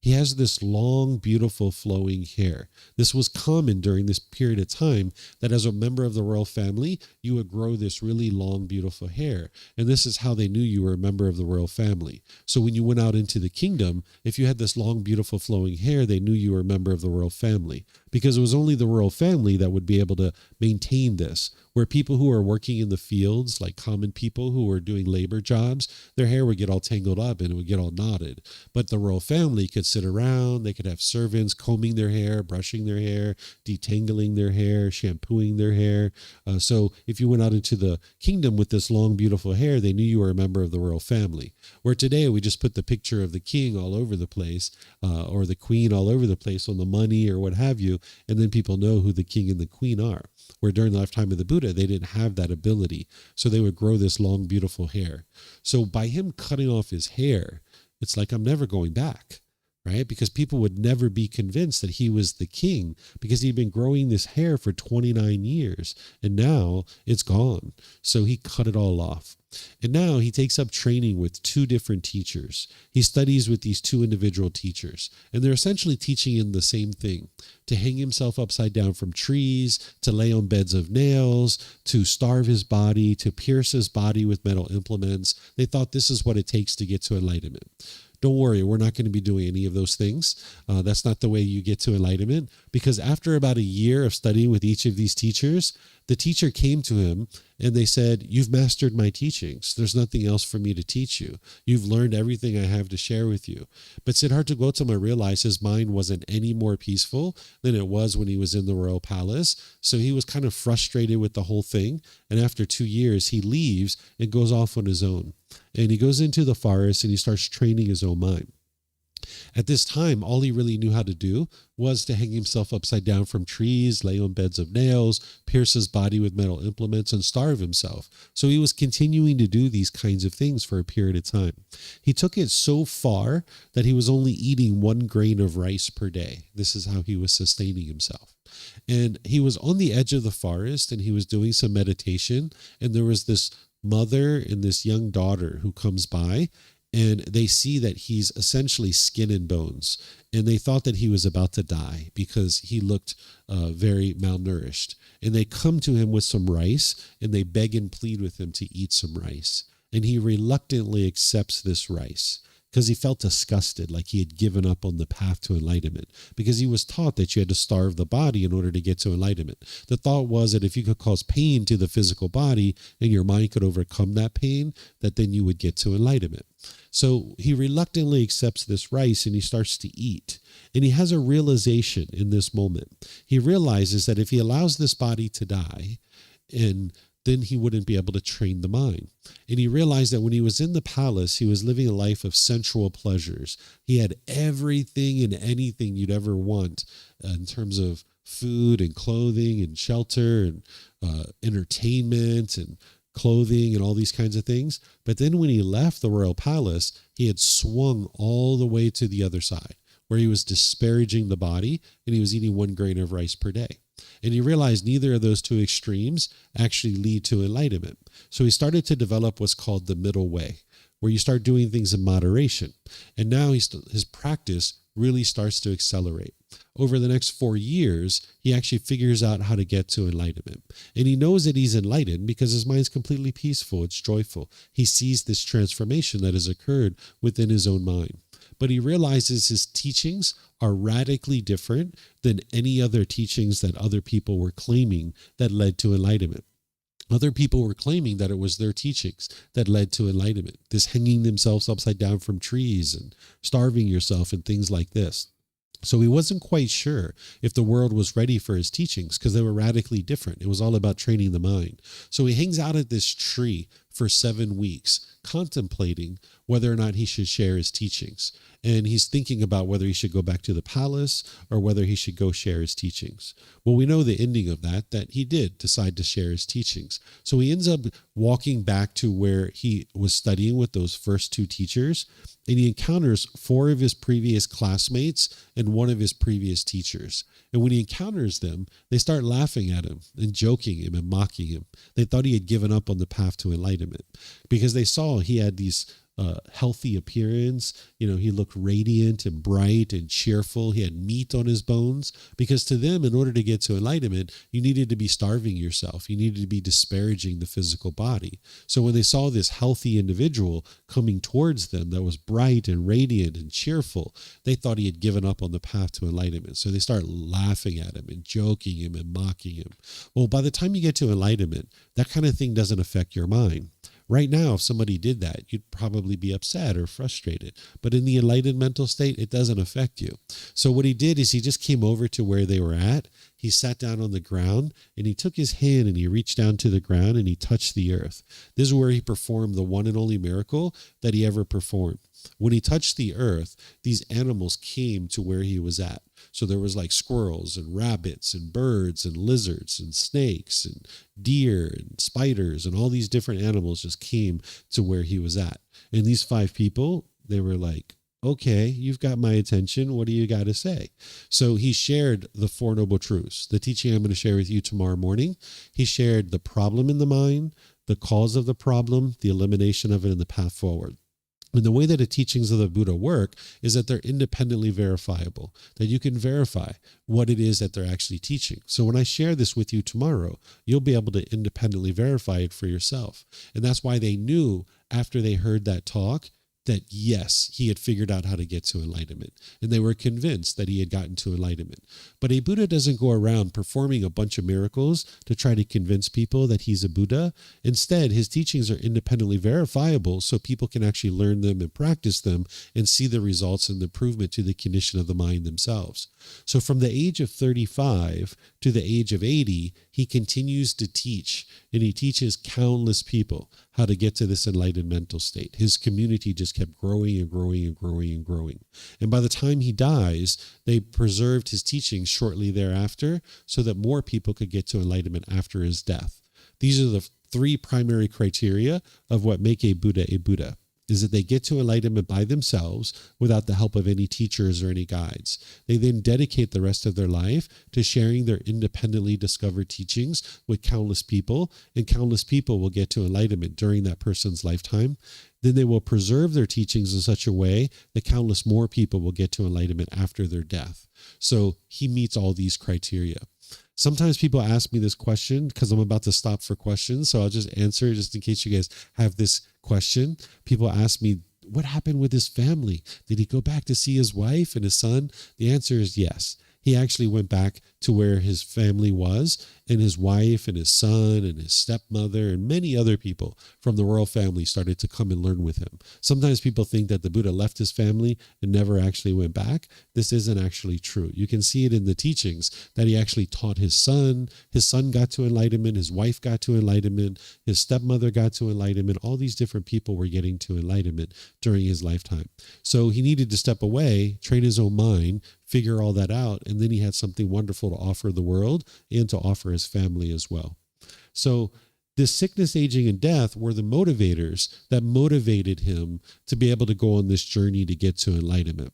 Speaker 1: He has this long, beautiful, flowing hair. This was common during this period of time that as a member of the royal family, you would grow this really long, beautiful hair. And this is how they knew you were a member of the royal family. So when you went out into the kingdom, if you had this long, beautiful, flowing hair, they knew you were a member of the royal family because it was only the royal family that would be able to maintain this. Where people who are working in the fields, like common people who are doing labor jobs, their hair would get all tangled up and it would get all knotted. But the royal family could sit around, they could have servants combing their hair, brushing their hair, detangling their hair, shampooing their hair. So if you went out into the kingdom with this long, beautiful hair, they knew you were a member of the royal family. Where today we just put the picture of the king all over the place, or the queen all over the place on the money or what have you, and then people know who the king and the queen are. Where during the lifetime of the Buddha, they didn't have that ability. So they would grow this long, beautiful hair. So by him cutting off his hair, it's like, I'm never going back. right? Because people would never be convinced that he was the king because he'd been growing this hair for 29 years and now it's gone. So he cut it all off. And now he takes up training with two different teachers. He studies with these two individual teachers, and they're essentially teaching him the same thing: to hang himself upside down from trees, to lay on beds of nails, to starve his body, to pierce his body with metal implements. They thought this is what it takes to get to enlightenment. Don't worry, we're not going to be doing any of those things. That's not the way you get to enlightenment, because after about a year of studying with each of these teachers, the teacher came to him and they said, "You've mastered my teachings. There's nothing else for me to teach you. You've learned everything I have to share with you." But Siddhartha Gautama realized his mind wasn't any more peaceful than it was when he was in the royal palace. So he was kind of frustrated with the whole thing. And after 2 years, he leaves and goes off on his own. And he goes into the forest and he starts training his own mind. At this time, all he really knew how to do was to hang himself upside down from trees, lay on beds of nails, pierce his body with metal implements, and starve himself. So he was continuing to do these kinds of things for a period of time. He took it so far that he was only eating 1 grain of rice per day. This is how he was sustaining himself. And he was on the edge of the forest and he was doing some meditation. And there was this mother and this young daughter who comes by, and they see that he's essentially skin and bones. And they thought that he was about to die because he looked very malnourished. And they come to him with some rice and they beg and plead with him to eat some rice. And he reluctantly accepts this rice because he felt disgusted, like he had given up on the path to enlightenment, because he was taught that you had to starve the body in order to get to enlightenment. The thought was that if you could cause pain to the physical body and your mind could overcome that pain, that then you would get to enlightenment. So he reluctantly accepts this rice and he starts to eat. And he has a realization in this moment. He realizes that if he allows this body to die, and then he wouldn't be able to train the mind. And he realized that when he was in the palace, he was living a life of sensual pleasures. He had everything and anything you'd ever want in terms of food and clothing and shelter and entertainment and clothing and all these kinds of things. But then when he left the royal palace, he had swung all the way to the other side, where he was disparaging the body and he was eating 1 grain of rice per day. And he realized neither of those two extremes actually lead to enlightenment. So he started to develop what's called the middle way, where you start doing things in moderation. And now his practice really starts to accelerate. Over the next 4 years, he actually figures out how to get to enlightenment. And he knows that he's enlightened because his mind's completely peaceful. It's joyful. He sees this transformation that has occurred within his own mind. But he realizes his teachings are radically different than any other teachings that other people were claiming that led to enlightenment. Other people were claiming that it was their teachings that led to enlightenment, this hanging themselves upside down from trees and starving yourself and things like this. So he wasn't quite sure if the world was ready for his teachings because they were radically different. It was all about training the mind. So he hangs out at this tree for 7 weeks, contemplating whether or not he should share his teachings. And he's thinking about whether he should go back to the palace or whether he should go share his teachings. Well, we know the ending of that he did decide to share his teachings. So he ends up walking back to where he was studying with those first 2 teachers, and he encounters 4 of his previous classmates and 1 of his previous teachers. And when he encounters them, they start laughing at him and joking him and mocking him. They thought he had given up on the path to enlightenment because they saw he had these healthy appearance. He looked radiant and bright and cheerful. He had meat on his bones, because to them, in order to get to enlightenment, you needed to be starving yourself. You needed to be disparaging the physical body. So when they saw this healthy individual coming towards them that was bright and radiant and cheerful, they thought he had given up on the path to enlightenment. So they start laughing at him and joking him and mocking him. Well, by the time you get to enlightenment, that kind of thing doesn't affect your mind. Right now, if somebody did that, you'd probably be upset or frustrated. But in the enlightened mental state, it doesn't affect you. So what he did is he just came over to where they were at. He sat down on the ground and he took his hand and he reached down to the ground and he touched the earth. This is where he performed the one and only miracle that he ever performed. When he touched the earth, these animals came to where he was at. So there was like squirrels and rabbits and birds and lizards and snakes and deer and spiders, and all these different animals just came to where he was at. And these 5 people, they were like okay, you've got my attention. What do you got to say? So he shared the Four Noble Truths, the teaching I'm going to share with you tomorrow morning. He shared the problem in the mind, the cause of the problem, the elimination of it, and the path forward. And the way that the teachings of the Buddha work is that they're independently verifiable, that you can verify what it is that they're actually teaching. So when I share this with you tomorrow, you'll be able to independently verify it for yourself. And that's why they knew after they heard that talk that, yes, he had figured out how to get to enlightenment. And they were convinced that he had gotten to enlightenment. But a Buddha doesn't go around performing a bunch of miracles to try to convince people that he's a Buddha. Instead, his teachings are independently verifiable so people can actually learn them and practice them and see the results and the improvement to the condition of the mind themselves. So from the age of 35 to the age of 80, he continues to teach, and he teaches countless people how to get to this enlightened mental state. His community just kept growing and growing and growing and growing. And by the time he dies, they preserved his teachings shortly thereafter so that more people could get to enlightenment after his death. These are the three primary criteria of what make a Buddha, is that they get to enlightenment by themselves without the help of any teachers or any guides. They then dedicate the rest of their life to sharing their independently discovered teachings with countless people, and countless people will get to enlightenment during that person's lifetime. Then they will preserve their teachings in such a way that countless more people will get to enlightenment after their death. So he meets all these criteria. Sometimes people ask me this question because I'm about to stop for questions. So I'll just answer just in case you guys have this question. People ask me, what happened with his family? Did he go back to see his wife and his son? The answer is yes. He actually went back to where his family was, and his wife and his son and his stepmother and many other people from the royal family started to come and learn with him. Sometimes people think that the Buddha left his family and never actually went back. This isn't actually true. You can see it in the teachings that he actually taught his son. His son got to enlightenment. His wife got to enlightenment. His stepmother got to enlightenment. All these different people were getting to enlightenment during his lifetime. So he needed to step away, train his own mind, figure all that out, and then he had something wonderful to offer the world and to offer his family as well. So this sickness, aging, and death were the motivators that motivated him to be able to go on this journey to get to enlightenment.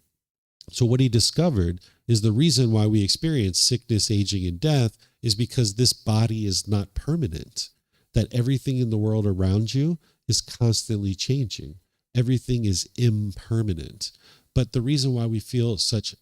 Speaker 1: So what he discovered is the reason why we experience sickness, aging, and death is because this body is not permanent, that everything in the world around you is constantly changing. Everything is impermanent. But the reason why we feel such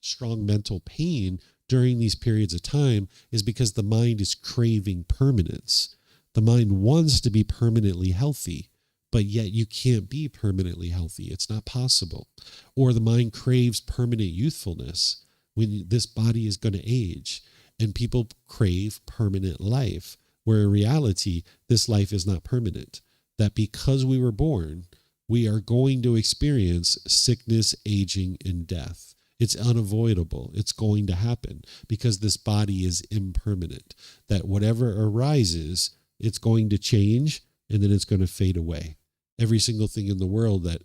Speaker 1: strong mental pain during these periods of time is because the mind is craving permanence. The mind wants to be permanently healthy, but yet you can't be permanently healthy. It's not possible. Or the mind craves permanent youthfulness when this body is going to age, and people crave permanent life, where in reality, this life is not permanent. That because we were born, we are going to experience sickness, aging, and death. It's unavoidable. It's going to happen because this body is impermanent. That whatever arises, it's going to change and then it's going to fade away. Every single thing in the world that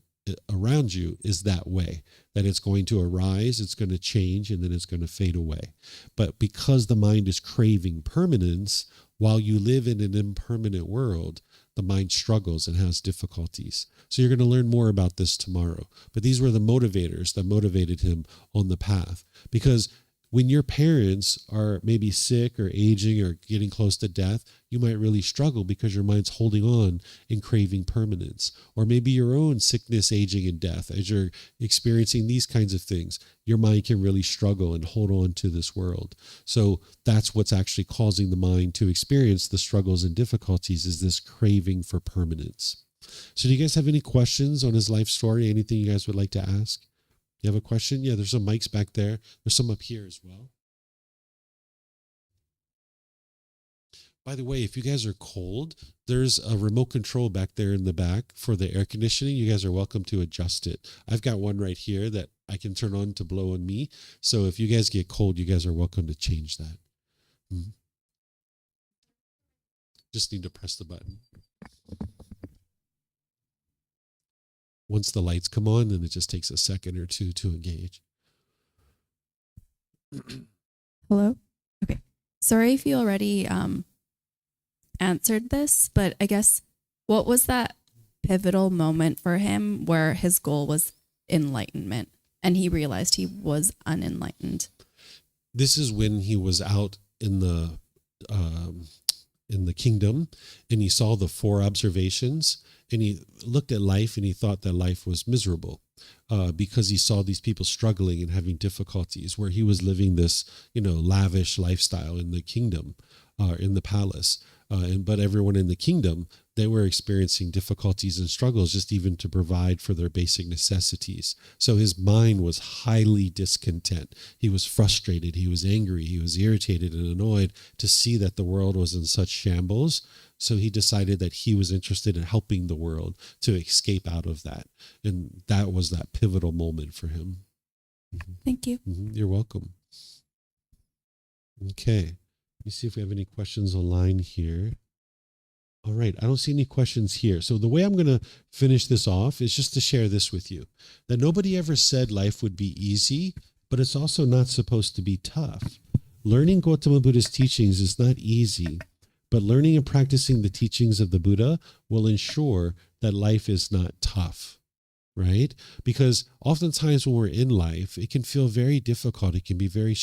Speaker 1: around you is that way, that it's going to arise, it's going to change, and then it's going to fade away. But because the mind is craving permanence, while you live in an impermanent world, the mind struggles and has difficulties. So you're going to learn more about this tomorrow. But these were the motivators that motivated him on the path. Because when your parents are maybe sick or aging or getting close to death, you might really struggle because your mind's holding on and craving permanence. Or maybe your own sickness, aging, and death. As you're experiencing these kinds of things, your mind can really struggle and hold on to this world. So that's what's actually causing the mind to experience the struggles and difficulties, is this craving for permanence. So do you guys have any questions on his life story? Anything you guys would like to ask? You have a question? Yeah, there's some mics back there. There's some up here as well. By the way, if you guys are cold, there's a remote control back there in the back for the air conditioning. You guys are welcome to adjust it. I've got one right here that I can turn on to blow on me. So if you guys get cold, you guys are welcome to change that. Just need to press the button. Once the lights come on, then it just takes a second or two to engage.
Speaker 2: Hello? Okay. Sorry if you already answered this, but I guess what was that pivotal moment for him where his goal was enlightenment, and he realized he was unenlightened.
Speaker 1: This is when he was out in the kingdom, and he saw the four observations, and he looked at life and he thought that life was miserable, because he saw these people struggling and having difficulties, where he was living this, lavish lifestyle in the kingdom, in the palace. But everyone in the kingdom, they were experiencing difficulties and struggles just even to provide for their basic necessities. So his mind was highly discontent. He was frustrated. He was angry. He was irritated and annoyed to see that the world was in such shambles. So he decided that he was interested in helping the world to escape out of that. And that was that pivotal moment for him.
Speaker 2: Thank you.
Speaker 1: You're welcome. Okay. Let me see if we have any questions online here. All right. I don't see any questions here. So the way I'm going to finish this off is just to share this with you, that nobody ever said life would be easy, but it's also not supposed to be tough. Learning Gotama Buddha's teachings is not easy, but learning and practicing the teachings of the Buddha will ensure that life is not tough. Right? Because oftentimes when we're in life, it can feel very difficult. It can be very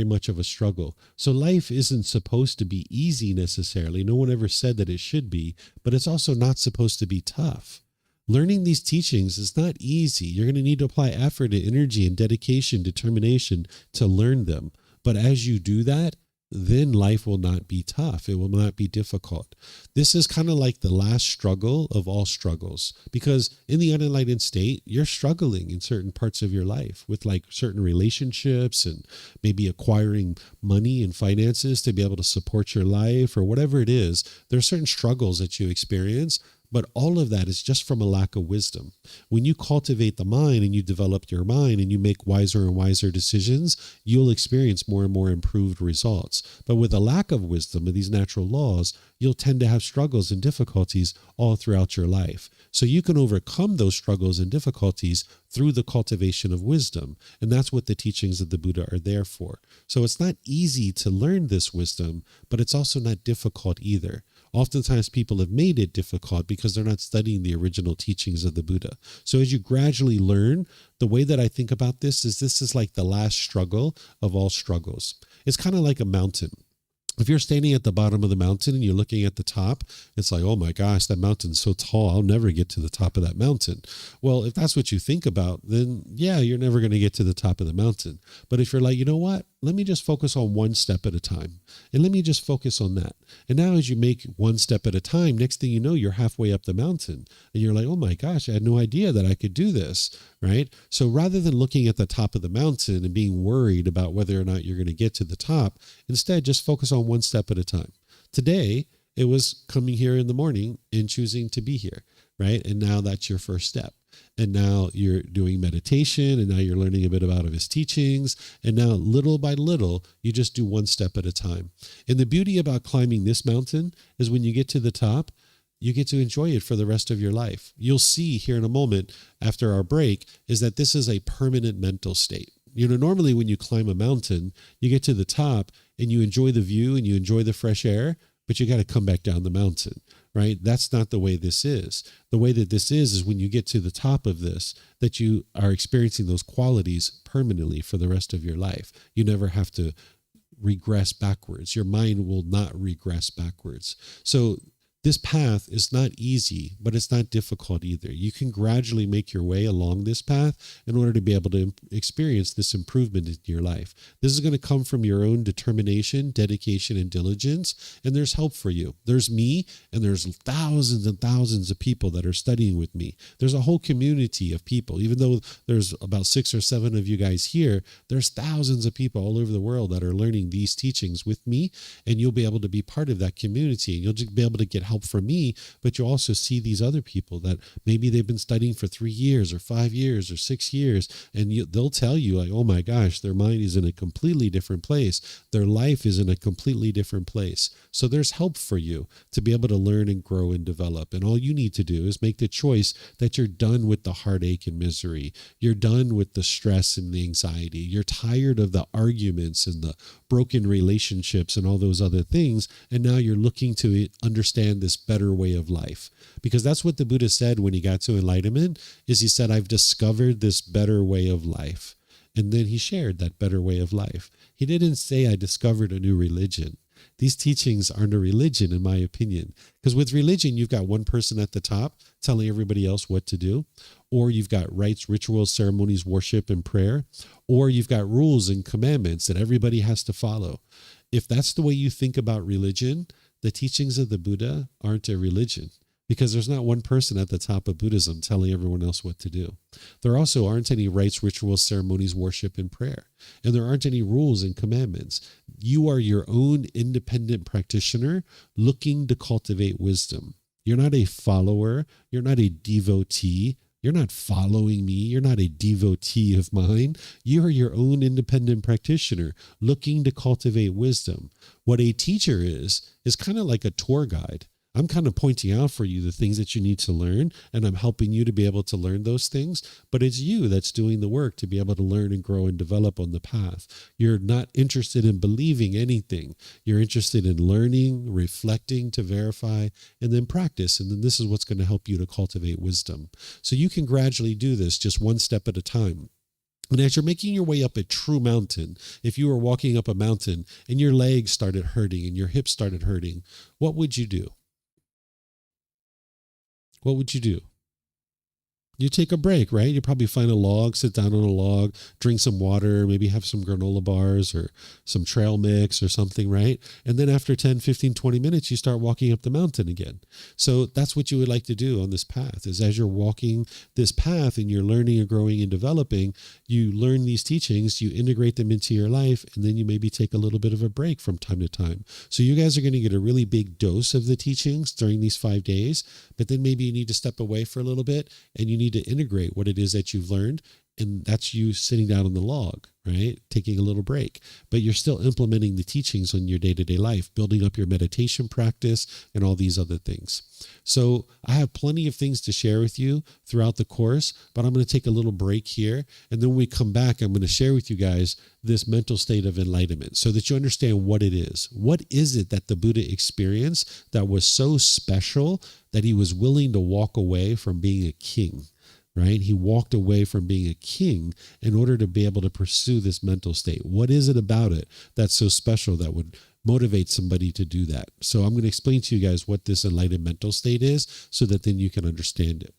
Speaker 1: much of a struggle. So life isn't supposed to be easy necessarily. No one ever said that it should be, but it's also not supposed to be tough. Learning these teachings is not easy. You're going to need to apply effort and energy and dedication, determination to learn them. But as you do that, then life will not be tough. It will not be difficult. This is kind of like the last struggle of all struggles, because in the unenlightened state, you're struggling in certain parts of your life with like certain relationships and maybe acquiring money and finances to be able to support your life or whatever it is. There are certain struggles that you experience. But all of that is just from a lack of wisdom. When you cultivate the mind and you develop your mind and you make wiser and wiser decisions, you'll experience more and more improved results. But with a lack of wisdom of these natural laws, you'll tend to have struggles and difficulties all throughout your life. So you can overcome those struggles and difficulties through the cultivation of wisdom. And that's what the teachings of the Buddha are there for. So it's not easy to learn this wisdom, but it's also not difficult either. Oftentimes people have made it difficult because they're not studying the original teachings of the Buddha. So as you gradually learn, the way that I think about this is like the last struggle of all struggles. It's kind of like a mountain. If you're standing at the bottom of the mountain and you're looking at the top, it's like, oh my gosh, that mountain's so tall, I'll never get to the top of that mountain. Well, if that's what you think about, then yeah, you're never going to get to the top of the mountain. But if you're like, you know what, let me just focus on one step at a time. And let me just focus on that. And now as you make one step at a time, next thing you know, you're halfway up the mountain. And you're like, oh my gosh, I had no idea that I could do this, right? So rather than looking at the top of the mountain and being worried about whether or not you're going to get to the top, instead just focus on one step at a time. Today, it was coming here in the morning and choosing to be here, right? And now that's your first step. And now you're doing meditation, and now you're learning a bit about his teachings. And now little by little, you just do one step at a time. And the beauty about climbing this mountain is when you get to the top, you get to enjoy it for the rest of your life. You'll see here in a moment after our break is that this is a permanent mental state. Normally when you climb a mountain, you get to the top and you enjoy the view and you enjoy the fresh air, but you got to come back down the mountain, right? That's not the way this is. The way that this is when you get to the top of this, that you are experiencing those qualities permanently for the rest of your life. You never have to regress backwards. Your mind will not regress backwards. So this path is not easy, but it's not difficult either. You can gradually make your way along this path in order to be able to experience this improvement in your life. This is going to come from your own determination, dedication, and diligence, and there's help for you. There's me, and there's thousands and thousands of people that are studying with me. There's a whole community of people. Even though there's about 6 or 7 of you guys here, there's thousands of people all over the world that are learning these teachings with me, and you'll be able to be part of that community. You'll just be able to get help from me, but you also see these other people that maybe they've been studying for 3 years or 5 years or 6 years, and they'll tell you like, oh my gosh, their mind is in a completely different place. Their life is in a completely different place. So there's help for you to be able to learn and grow and develop. And all you need to do is make the choice that you're done with the heartache and misery. You're done with the stress and the anxiety. You're tired of the arguments and the broken relationships and all those other things. And now you're looking to understand understand this better way of life. Because that's what the Buddha said when he got to enlightenment, is he said, I've discovered this better way of life. And then he shared that better way of life. He didn't say, I discovered a new religion. These teachings aren't a religion, in my opinion. Because with religion, you've got one person at the top telling everybody else what to do. Or you've got rites, rituals, ceremonies, worship, and prayer. Or you've got rules and commandments that everybody has to follow. If that's the way you think about religion, the teachings of the Buddha aren't a religion. Because there's not one person at the top of Buddhism telling everyone else what to do. There also aren't any rites, rituals, ceremonies, worship, and prayer. And there aren't any rules and commandments. You are your own independent practitioner looking to cultivate wisdom. You're not a follower. You're not a devotee. You're not following me. You're not a devotee of mine. You are your own independent practitioner looking to cultivate wisdom. What a teacher is kind of like a tour guide. I'm kind of pointing out for you the things that you need to learn, and I'm helping you to be able to learn those things, but it's you that's doing the work to be able to learn and grow and develop on the path. You're not interested in believing anything. You're interested in learning, reflecting to verify, and then practice, and then this is what's going to help you to cultivate wisdom. So you can gradually do this just one step at a time. And as you're making your way up a true mountain, if you were walking up a mountain and your legs started hurting and your hips started hurting, what would you do? What would you do? You take a break, right? You probably find a log, sit down on a log, drink some water, maybe have some granola bars or some trail mix or something, right? And then after 10, 15, 20 minutes, you start walking up the mountain again. So that's what you would like to do on this path, is as you're walking this path and you're learning and growing and developing, you learn these teachings, you integrate them into your life, and then you maybe take a little bit of a break from time to time. So you guys are going to get a really big dose of the teachings during these 5 days, but then maybe you need to step away for a little bit and you need to integrate what it is that you've learned. And that's you sitting down on the log, right? Taking a little break, but you're still implementing the teachings on your day-to-day life, building up your meditation practice and all these other things. So I have plenty of things to share with you throughout the course, but I'm going to take a little break here. And then when we come back, I'm going to share with you guys this mental state of enlightenment so that you understand what it is. What is it that the Buddha experienced that was so special that he was willing to walk away from being a king? Right? He walked away from being a king in order to be able to pursue this mental state. What is it about it that's so special that would motivate somebody to do that? So I'm going to explain to you guys what this enlightened mental state is so that then you can understand it.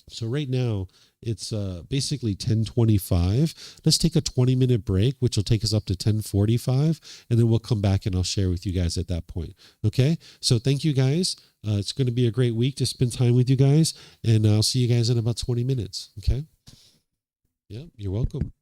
Speaker 1: So right now, it's basically 10:25. Let's take a 20-minute break, which will take us up to 10:45, and then we'll come back and I'll share with you guys at that point. Okay? So thank you guys. It's going to be a great week to spend time with you guys, and I'll see you guys in about 20 minutes. Okay? Yeah, you're welcome.